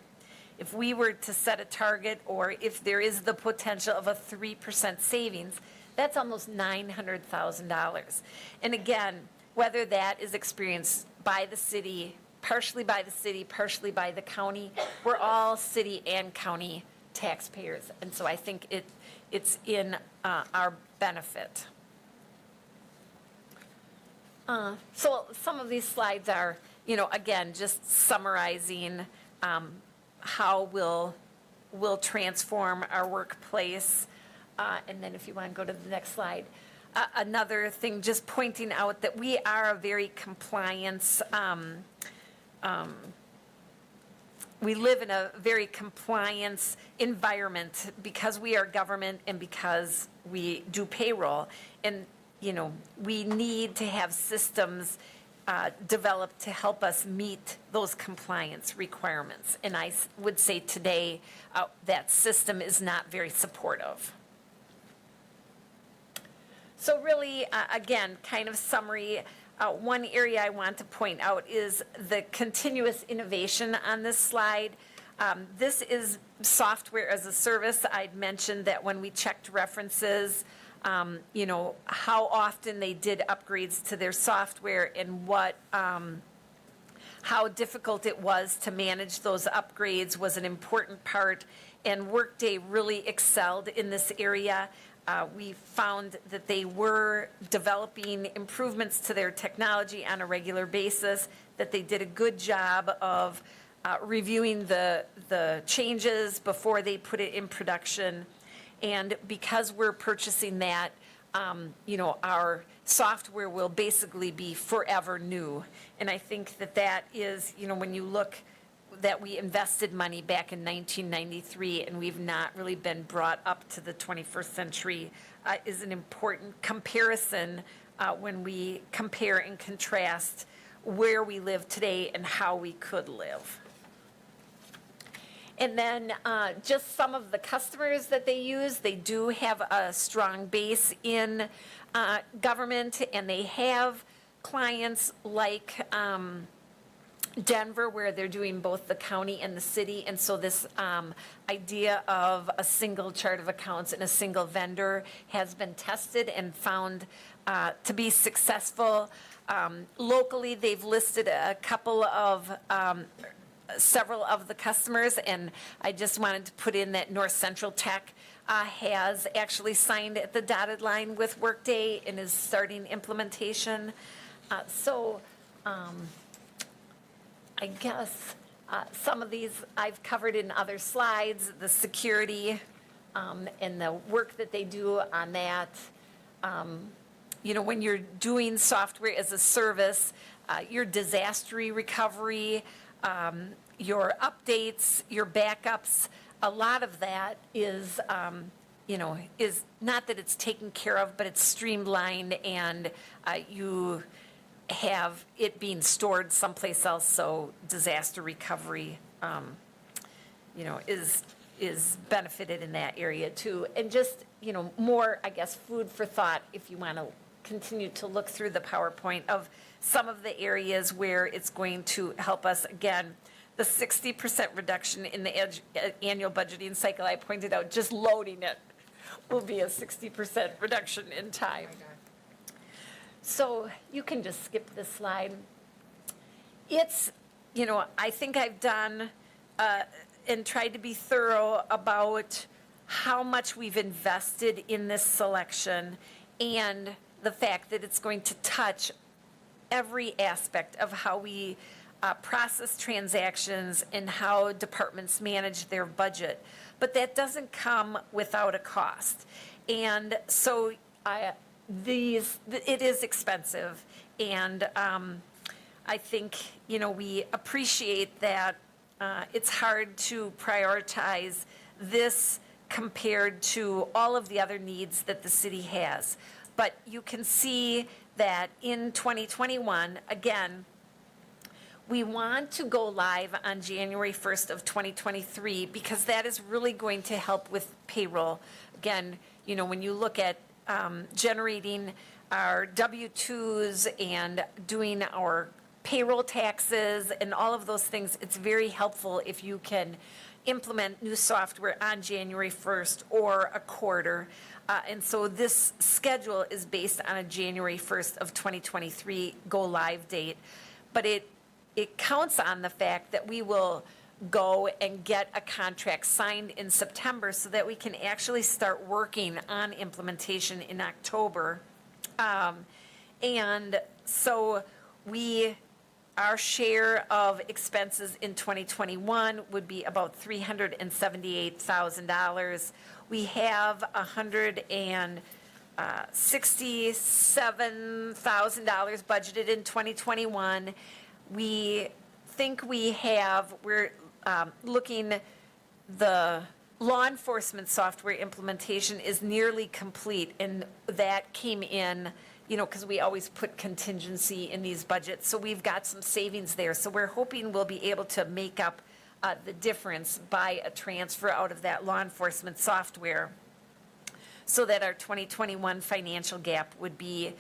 If we were to set a target, or if there is the potential of a 3% savings, that's almost $900,000. And again, whether that is experienced by the city, partially by the city, partially by the county, we're all city and county taxpayers. And so I think it's in our benefit. So some of these slides are, again, just summarizing how we'll transform our workplace. And then if you want to go to the next slide. Another thing, just pointing out that we are a very compliance we live in a very compliance environment because we are government and because we do payroll. And, we need to have systems developed to help us meet those compliance requirements. And I would say today that system is not very supportive. So really, again, kind of summary. One area I want to point out is the continuous innovation on this slide. This is software as a service. I'd mentioned that when we checked references, how often they did upgrades to their software and how difficult it was to manage those upgrades was an important part. And Workday really excelled in this area. We found that they were developing improvements to their technology on a regular basis, that they did a good job of reviewing the changes before they put it in production. And because we're purchasing that, our software will basically be forever new. And I think that is, when you look, that we invested money back in 1993, and we've not really been brought up to the 21st century, is an important comparison when we compare and contrast where we live today and how we could live. And then just some of the customers that they use, they do have a strong base in government, and they have clients like Denver, where they're doing both the county and the city. And so this idea of a single chart of accounts and a single vendor has been tested and found to be successful. Locally, they've listed a couple of several of the customers, and I just wanted to put in that North Central Tech has actually signed at the dotted line with Workday and is starting implementation. I guess some of these I've covered in other slides, the security and the work that they do on that. You know, when you're doing software as a service, your disaster recovery, your updates, your backups, a lot of that is, you know, is not that it's taken care of, but it's streamlined, and you have it being stored someplace else, so disaster recovery, you know, is benefited in that area too. And just, you know, more, I guess, food for thought if you want to continue to look through the PowerPoint of some of the areas where it's going to help us. Again, the 60% reduction in the annual budgeting cycle, I pointed out, just loading it will be a 60% reduction in time. So you can just skip this slide. It's, you know, I think I've done and tried to be thorough about how much we've invested in this selection and the fact that it's going to touch every aspect of how we process transactions and how departments manage their budget. But that doesn't come without a cost. And so it is expensive. And I think, you know, we appreciate that it's hard to prioritize this compared to all of the other needs that the city has. But you can see that in 2021, again, we want to go live on January 1st of 2023 because that is really going to help with payroll. Again, you know, when you look at generating our W-2s and doing our payroll taxes and all of those things, it's very helpful if you can implement new software on January 1st or a quarter. And so this schedule is based on a January 1st of 2023 go live date. But it counts on the fact that we will go and get a contract signed in September so that we can actually start working on implementation in October. And so our share of expenses in 2021 would be about $378,000. We have $167,000 budgeted in 2021. We think we're looking, the law enforcement software implementation is nearly complete, and that came in, you know, because we always put contingency in these budgets. So we've got some savings there. So we're hoping we'll be able to make up the difference by a transfer out of that law enforcement software so that our 2021 financial gap would be,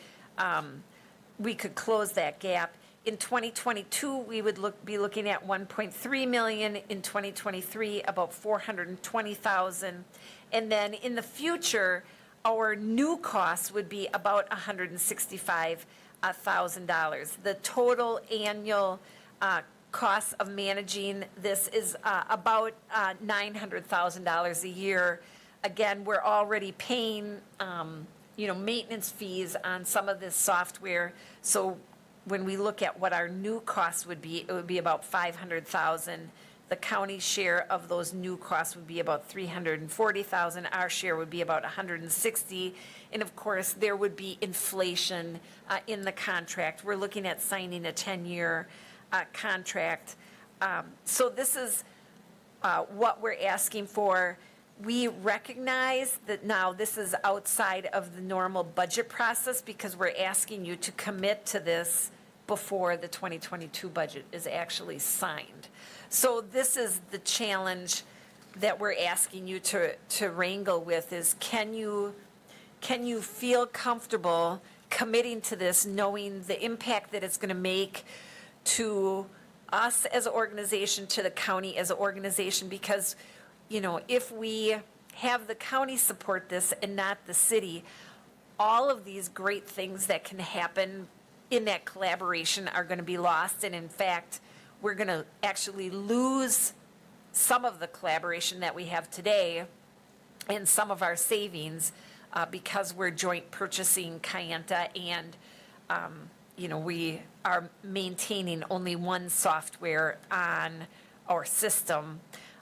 we could close that gap. In 2022, we would be looking at 1.3 million. In 2023, about 420,000. And then in the future, our new costs would be about $165,000. The total annual cost of managing this is about $900,000 a year. Again, we're already paying, you know, maintenance fees on some of this software. So when we look at what our new costs would be, it would be about $500,000. The county share of those new costs would be about $340,000. Our share would be about $160,000. And of course, there would be inflation in the contract. We're looking at signing a 10-year contract. So this is what we're asking for. We recognize that now this is outside of the normal budget process because we're asking you to commit to this before the 2022 budget is actually signed. So this is the challenge that we're asking you to wrangle with is can you feel comfortable committing to this, knowing the impact that it's going to make to us as an organization, to the county as an organization? Because, you know, if we have the county support this and not the city, all of these great things that can happen in that collaboration are going to be lost. And in fact, we're going to actually lose some of the collaboration that we have today and some of our savings because we're joint purchasing Kayenta and, you know, we are maintaining only one software on our system.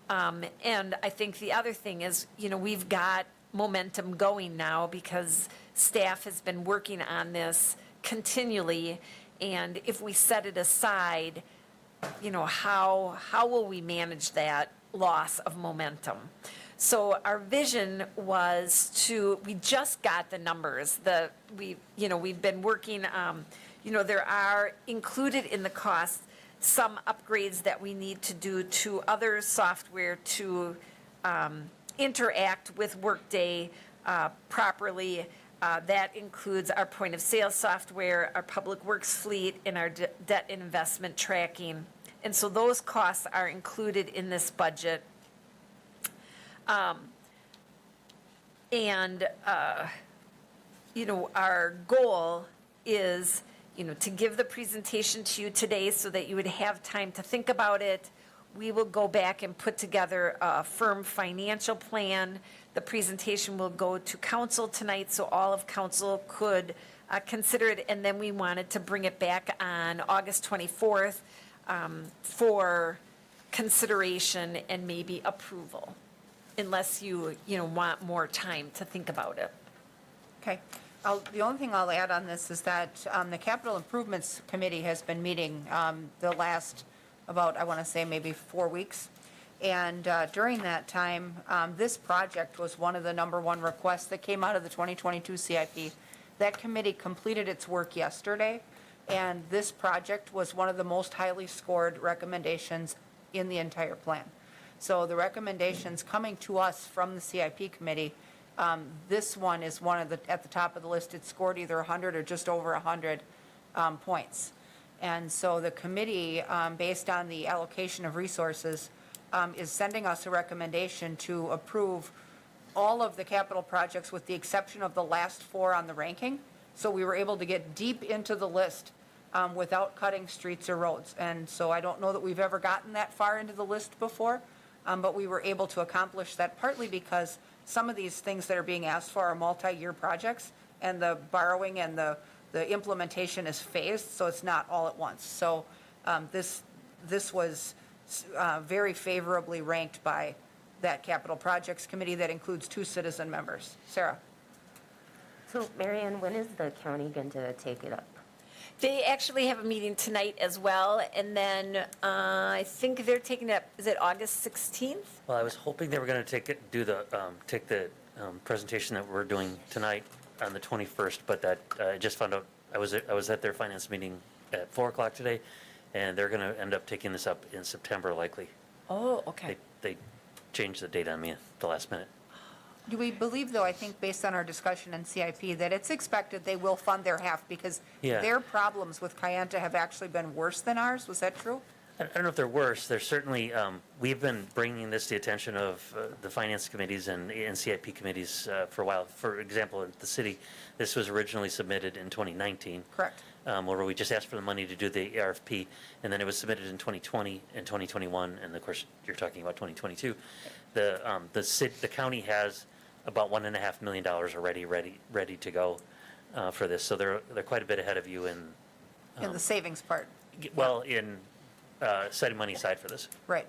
And I think the other thing is, you know, we've got momentum going now because staff has been working on this continually. And if we set it aside, you know, how will we manage that loss of momentum? So our vision was we just got the numbers. We've been working, you know, there are included in the cost some upgrades that we need to do to other software to interact with Workday properly. That includes our point of sale software, our public works fleet, and our debt and investment tracking. And so those costs are included in this budget. You know, our goal is, you know, to give the presentation to you today so that you would have time to think about it. We will go back and put together a firm financial plan. The presentation will go to council tonight so all of council could consider it. And then we wanted to bring it back on August 24th for consideration and maybe approval, unless you want more time to think about it. Okay. The only thing I'll add on this is that the Capital Improvements Committee has been meeting the last about, I want to say, maybe 4 weeks. And during that time, this project was one of the number one requests that came out of the 2022 CIP. That committee completed its work yesterday, and this project was one of the most highly scored recommendations in the entire plan. So the recommendations coming to us from the CIP committee, this one is one of at the top of the list. It scored either 100 or just over 100 points. And so the committee, based on the allocation of resources, is sending us a recommendation to approve all of the capital projects with the exception of the last 4 on the ranking. So we were able to get deep into the list without cutting streets or roads. And so I don't know that we've ever gotten that far into the list before, but we were able to accomplish that partly because some of these things that are being asked for are multi-year projects, and the borrowing and the implementation is phased, so it's not all at once. So this was very favorably ranked by that Capital Projects Committee that includes 2 citizen members. Sarah? So, Marianne, when is the county going to take it up? They actually have a meeting tonight as well, and then I think they're taking it up, is it August 16th? Well, I was hoping they were going to take the presentation that we're doing tonight on the 21st, but that I just found out, I was at their finance meeting at 4 o'clock today, and they're going to end up taking this up in September likely. Oh, okay. They changed the date on me at the last minute. Do we believe, though, I think based on our discussion in CIP, that it's expected they will fund their half because Yeah. their problems with Kayenta have actually been worse than ours? Was that true? I don't know if they're worse. They're certainly, we've been bringing this to the attention of the finance committees and CIP committees for a while. For example, in the city, this was originally submitted in 2019. Correct. Where we just asked for the money to do the RFP, and then it was submitted in 2020 and 2021, and of course, you're talking about 2022. The county has about $1.5 million already ready to go for this, so they're quite a bit ahead of you in In the savings part. well, in setting money aside for this. Right.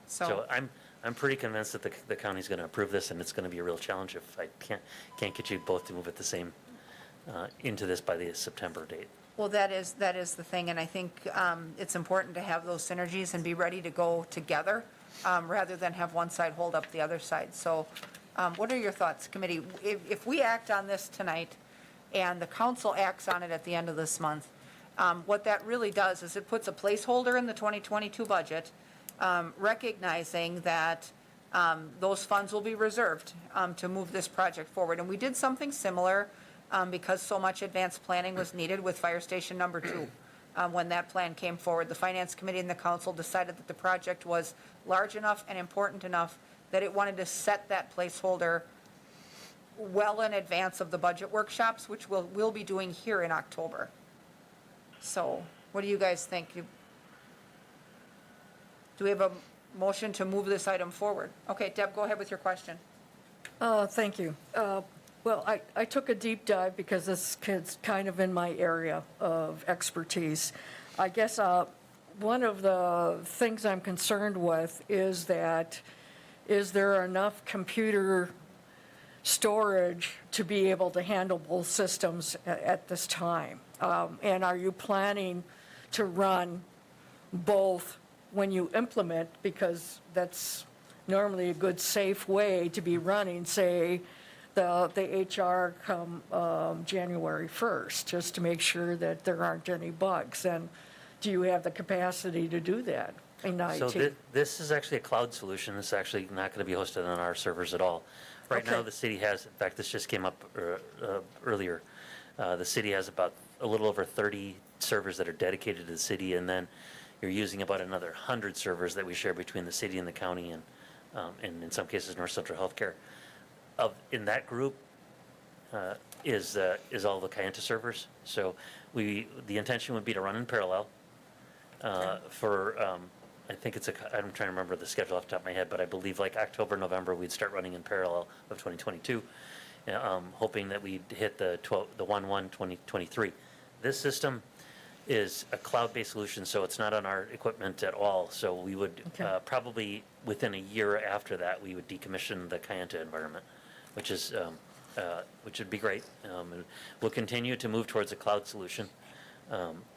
So I'm pretty convinced that the county's going to approve this, and it's going to be a real challenge if I can't get you both to move at the same into this by the September date. Well, that is the thing, and I think it's important to have those synergies and be ready to go together, rather than have one side hold up the other side. So what are your thoughts, committee? If we act on this tonight, and the council acts on it at the end of this month, what that really does is it puts a placeholder in the 2022 budget, recognizing that those funds will be reserved to move this project forward. And we did something similar because so much advanced planning was needed with Fire Station Number 2. When that plan came forward, the Finance Committee and the council decided that the project was large enough and important enough that it wanted to set that placeholder well in advance of the budget workshops, which we'll be doing here in October. So what do you guys think? Do we have a motion to move this item forward? Okay, Deb, go ahead with your question. Thank you. Well, I took a deep dive because this kid's kind of in my area of expertise. I guess one of the things I'm concerned with is that, is there enough computer storage to be able to handle both systems at this time? And are you planning to run both when you implement, because that's normally a good, safe way to be running, say, the HR come January 1st, just to make sure that there aren't any bugs? And do you have the capacity to do that in IT? So this is actually a cloud solution. It's actually not going to be hosted on our servers at all. Right now, Okay. the city has, in fact, this just came up earlier. The city has about a little over 30 servers that are dedicated to the city, and then you're using about another 100 servers that we share between the city and the county, and in some cases, North Central Healthcare. In that group is all the Kayenta servers. So the intention would be to run in parallel for, I think I'm trying to remember the schedule off the top of my head, but I believe like October, November, we'd start running in parallel of 2022, hoping that we'd hit the 1/1/2023. This system is a cloud-based solution, so it's not on our equipment at all. So we would Okay. probably, within a year after that, we would decommission the Kayenta environment, which would be great. And we'll continue to move towards a cloud solution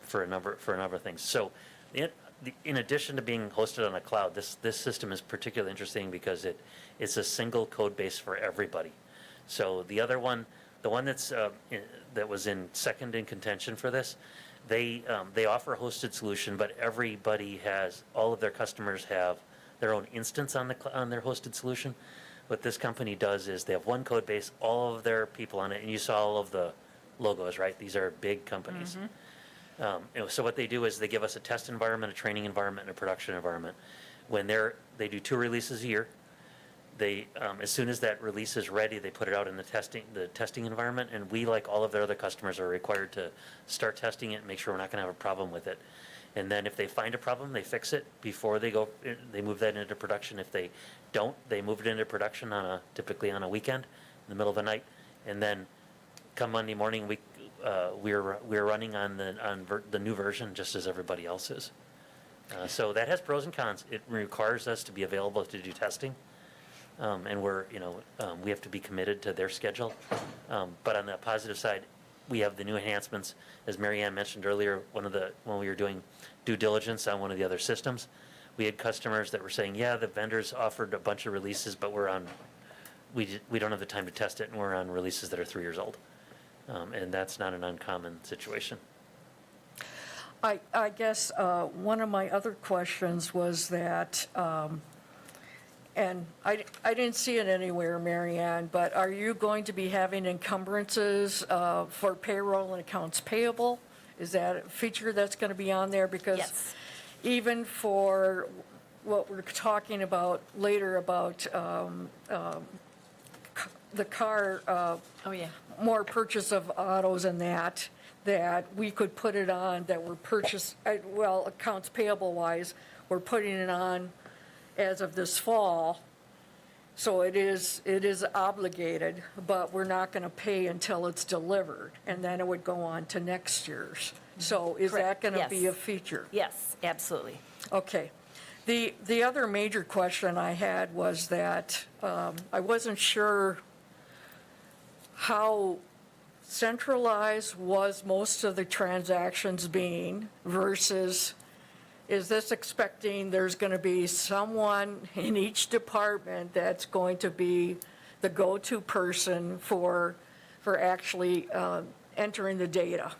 for a number of things. So in addition to being hosted on a cloud, this system is particularly interesting because it's a single code base for everybody. So the other one, the one that was in second in contention for this, they offer a hosted solution, but all of their customers have their own instance on their hosted solution. What this company does is they have one code base, all of their people on it, and you saw all of the logos, right? These are big companies. So what they do is they give us a test environment, a training environment, and a production environment. When they do 2 releases a year, as soon as that release is ready, they put it out in the testing environment, and we, like all of their other customers, are required to start testing it and make sure we're not going to have a problem with it. And then if they find a problem, they fix it before they move that into production. If they don't, they move it into production typically on a weekend in the middle of the night, and then come Monday morning, we're running on the new version just as everybody else is. So that has pros and cons. It requires us to be available to do testing. And we have to be committed to their schedule. But on the positive side, we have the new enhancements. As Mary Ann mentioned earlier, when we were doing due diligence on one of the other systems, we had customers that were saying, yeah, the vendors offered a bunch of releases, but we don't have the time to test it, and we're on releases that are 3 years old. And that's not an uncommon situation. I guess one of my other questions was that, and I didn't see it anywhere, Mary Ann, but are you going to be having encumbrances for payroll and accounts payable? Is that a feature that's going to be on there? Because Yes. even for what we're talking about later about the car, Oh, yeah. more purchase of autos and that we could put it on, that we're accounts payable wise, we're putting it on as of this fall. So it is obligated, but we're not going to pay until it's delivered, and then it would go on to next year's. So is that Correct. going to be Yes. a feature? Yes, absolutely. Okay. The other major question I had was that I wasn't sure how centralized was most of the transactions being versus is this expecting there's going to be someone in each department that's going to be the go-to person for actually entering the data?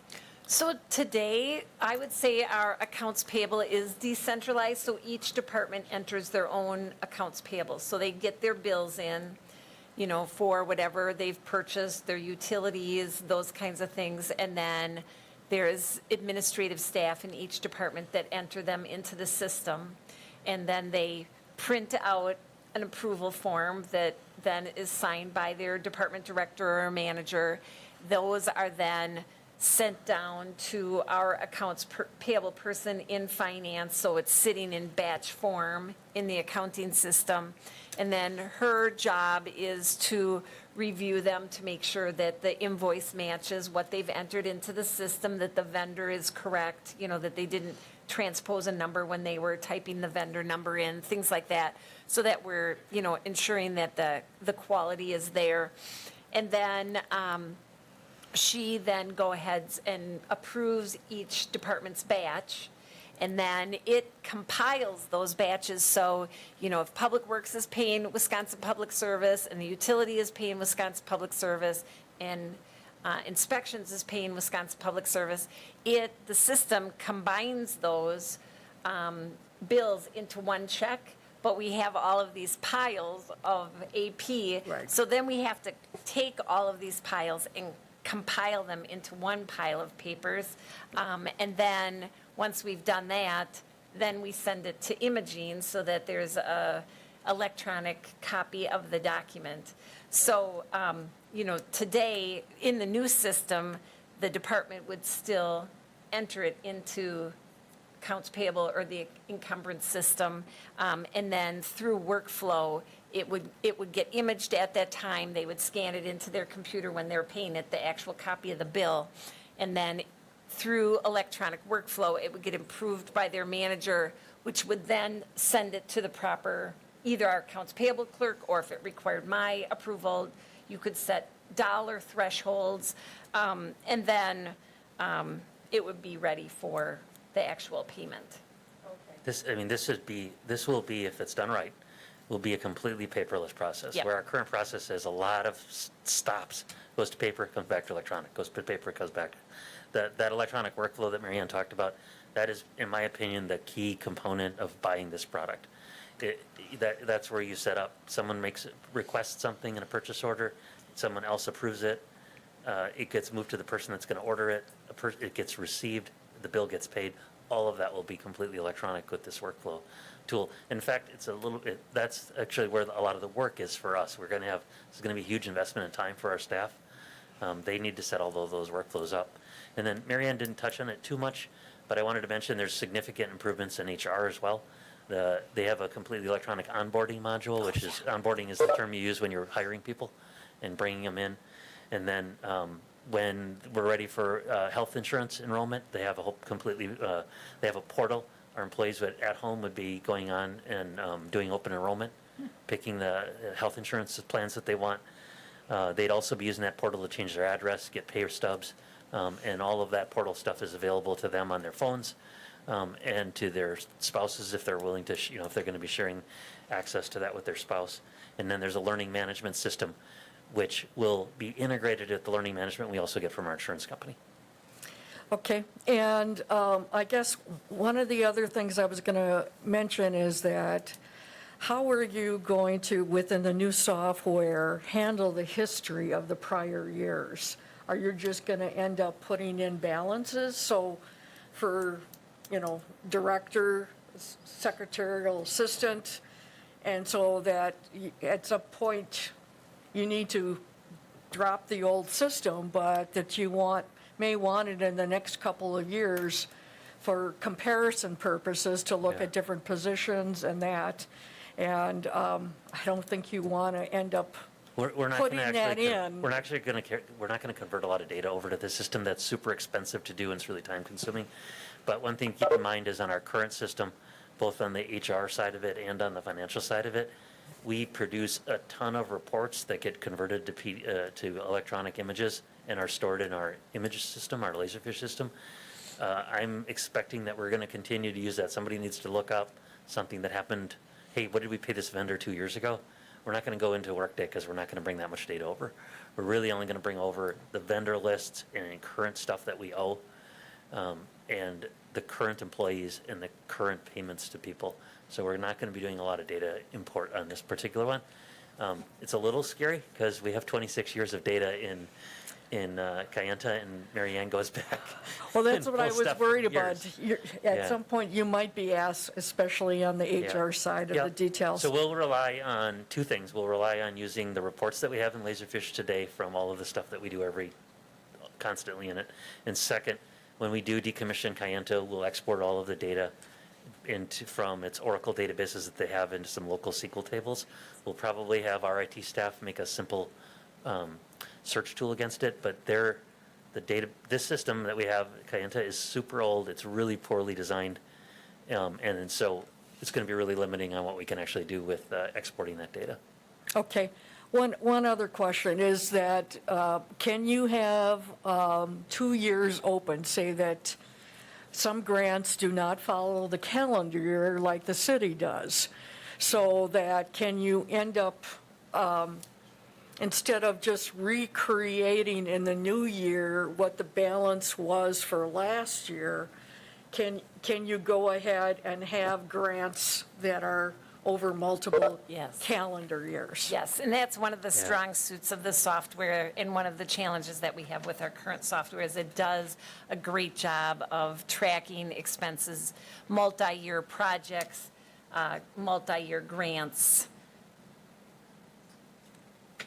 So today, I would say our accounts payable is decentralized, so each department enters their own accounts payable. So they get their bills in, you know, for whatever they've purchased, their utilities, those kinds of things. And then there's administrative staff in each department that enter them into the system. And then they print out an approval form that then is signed by their department director or manager. Those are then sent down to our accounts payable person in finance, so it's sitting in batch form in the accounting system. And then her job is to review them to make sure that the invoice matches what they've entered into the system, that the vendor is correct, you know, that they didn't transpose a number when they were typing the vendor number in, things like that, so that we're, you know, ensuring that the quality is there. And then she then go ahead and approves each department's batch, and then it compiles those batches. So, you know, if Public Works is paying Wisconsin Public Service, and the utility is paying Wisconsin Public Service, and inspections is paying Wisconsin Public Service, the system combines those bills into one check, but we have all of these piles of AP. Right. So then we have to take all of these piles and compile them into one pile of papers. And then, once we've done that, then we send it to Imogene so that there's a electronic copy of the document. So, you know, today, in the new system, the department would still enter it into accounts payable or the encumbrance system, and then through workflow, it would get imaged at that time. They would scan it into their computer when they're paying it, the actual copy of the bill. And then through electronic workflow, it would get approved by their manager, which would then send it to the proper, either our accounts payable clerk, or if it required my approval, you could set dollar thresholds. And then it would be ready for the actual payment. This will be, if it's done right, will be a completely paperless process. Yep. Where our current process has a lot of stops, goes to paper, comes back to electronic, goes to paper, comes back. That electronic workflow that Mary Ann talked about, that is, in my opinion, the key component of buying this product. That's where you set up, someone requests something in a purchase order, someone else approves it, it gets moved to the person that's going to order it, it gets received, the bill gets paid. All of that will be completely electronic with this workflow tool. In fact, that's actually where a lot of the work is for us. This is going to be a huge investment in time for our staff. They need to set all those workflows up. And then Mary Ann didn't touch on it too much, but I wanted to mention there's significant improvements in HR as well. They have a completely electronic onboarding module, which is, onboarding is the term you use when you're hiring people and bringing them in. And then when we're ready for health insurance enrollment, they have they have a portal. Our employees at home would be going on and doing open enrollment, picking the health insurance plans that they want. They'd also be using that portal to change their address, get pay stubs, and all of that portal stuff is available to them on their phones, and to their spouses if they're willing to, if they're going to be sharing access to that with their spouse. And then there's a learning management system, which will be integrated at the learning management we also get from our insurance company. Okay, and I guess one of the other things I was going to mention is that how are you going to, within the new software, handle the history of the prior years? Are you just going to end up putting in balances? So for, director, secretarial assistant, and so that at some point you need to drop the old system, but that you may want it in the next couple of years for comparison purposes to look at different positions and that. And I don't think you want to end up We're not putting going to that actually, in. we're not going to convert a lot of data over to the system. That's super expensive to do and it's really time consuming. But one thing to keep in mind is on our current system, both on the HR side of it and on the financial side of it, we produce a ton of reports that get converted to electronic images and are stored in our image system, our Laserfish system. I'm expecting that we're going to continue to use that. Somebody needs to look up something that happened. Hey, what did we pay this vendor 2 years ago? We're not going to go into Workday because we're not going to bring that much data over. We're really only going to bring over the vendor lists and current stuff that we owe, and the current employees and the current payments to people. So we're not going to be doing a lot of data import on this particular one. It's a little scary because we have 26 years of data in Kayenta, and Mary Ann goes back. Well, that's and what I pulls was stuff from worried about. years. At Yeah. some point, you might be asked, especially on the Yeah. HR side of Yeah. the details. So we'll rely on two things. We'll rely on using the reports that we have in Laserfish today from all of the stuff that we do constantly in it. And second, when we do decommission Kayenta, we'll export all of the data from its Oracle databases that they have into some local SQL tables. We'll probably have our IT staff make a simple search tool against it, but this system that we have, Kayenta, is super old. It's really poorly designed, and so it's going to be really limiting on what we can actually do with exporting that data. Okay. One other question is that, can you have 2 years open, say that some grants do not follow the calendar year like the city does, so that can you end up, instead of just recreating in the new year what the balance was for last year, can you go ahead and have grants that are over multiple Yes. calendar years? Yes, and that's one of the strong suits of the software, and one of the challenges that we have with our current software is it does a great job of tracking expenses, multi-year projects, multi-year grants.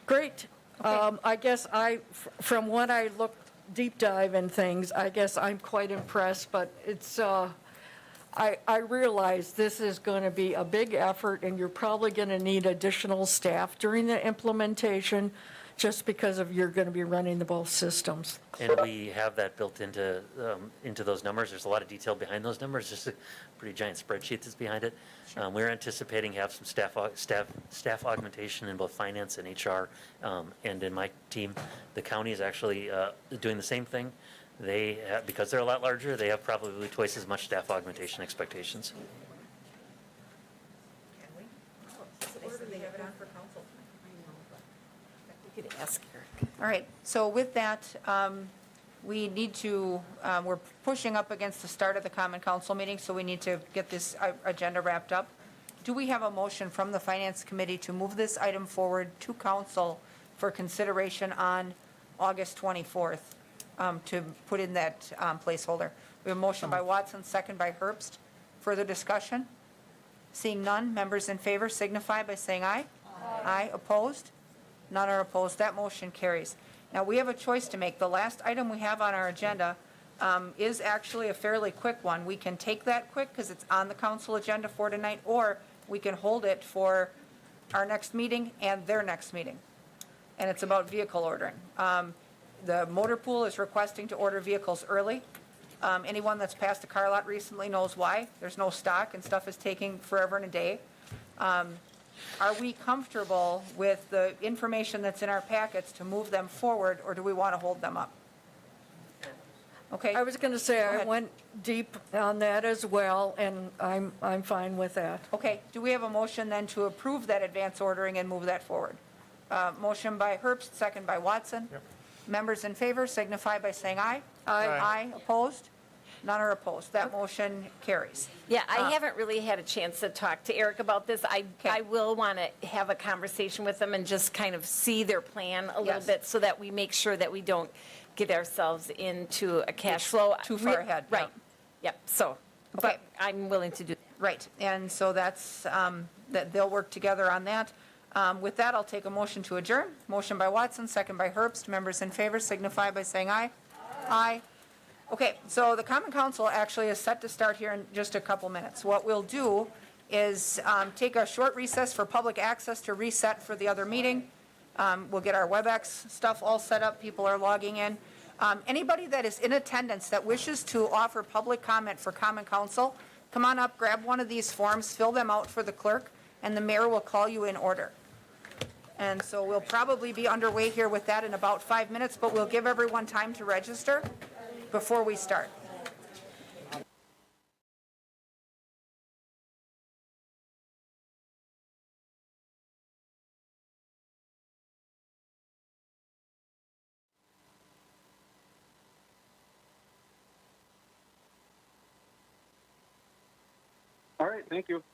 Great. I guess from what I looked, deep dive in things, I guess I'm quite impressed, but it's, I realize this is going to be a big effort, and you're probably going to need additional staff during the implementation, just because of you're going to be running the both systems. And we have that built into those numbers. There's a lot of detail behind those numbers, just a pretty giant spreadsheet that's behind it. We're anticipating have some staff augmentation in both finance and HR, and in my team. The county is actually doing the same thing. They have, because they're a lot larger, they have probably twice as much staff augmentation expectations. You could ask her. All right, so with that, we need to, we're pushing up against the start of the Common Council meeting, so we need to get this agenda wrapped up. Do we have a motion from the Finance Committee to move this item forward to council for consideration on August 24th, to put in that placeholder? We have a motion by Watson, second by Herbst. Further discussion? Seeing none, members in favor signify by saying aye. Aye. Opposed? None are opposed. That motion carries. Now, we have a choice to make. The last item we have on our agenda is actually a fairly quick one. We can take that quick because it's on the council agenda for tonight, or we can hold it for our next meeting and their next meeting. And it's about vehicle ordering. The motor pool is requesting to order vehicles early. Anyone that's passed a car lot recently knows why. There's no stock and stuff is taking forever and a day. Are we comfortable with the information that's in our packets to move them forward, or do we want to hold them up? Okay. I was going to say, Go I ahead. went deep on that as well, and I'm fine with that. Okay, do we have a motion then to approve that advance ordering and move that forward? Motion by Herbst, second by Watson. Yep. Members in favor signify by saying aye. Aye. Aye, opposed? None are opposed. That motion carries. Yeah, I haven't really had a chance to talk to Eric about this. I Okay. will want to have a conversation with them and just kind of see their plan a little Yes. bit, so that we make sure that we don't get ourselves into a cash flow. Too far ahead, Right, yep, so, but Okay. I'm willing to do. Right, and so that's, that they'll work together on that. With that, I'll take a motion to adjourn. Motion by Watson, second by Herbst. Members in favor signify by saying aye. Aye. Okay, so the Common Council actually is set to start here in just a couple minutes. What we'll do is take a short recess for public access to reset for the other meeting. We'll get our WebEx stuff all set up. People are logging in. Anybody that is in attendance that wishes to offer public comment for Common Council, come on up, grab one of these forms, fill them out for the clerk, and the mayor will call you in order. And so we'll probably be underway here with that in about 5 minutes, but we'll give everyone time to register before we start. All right, thank you.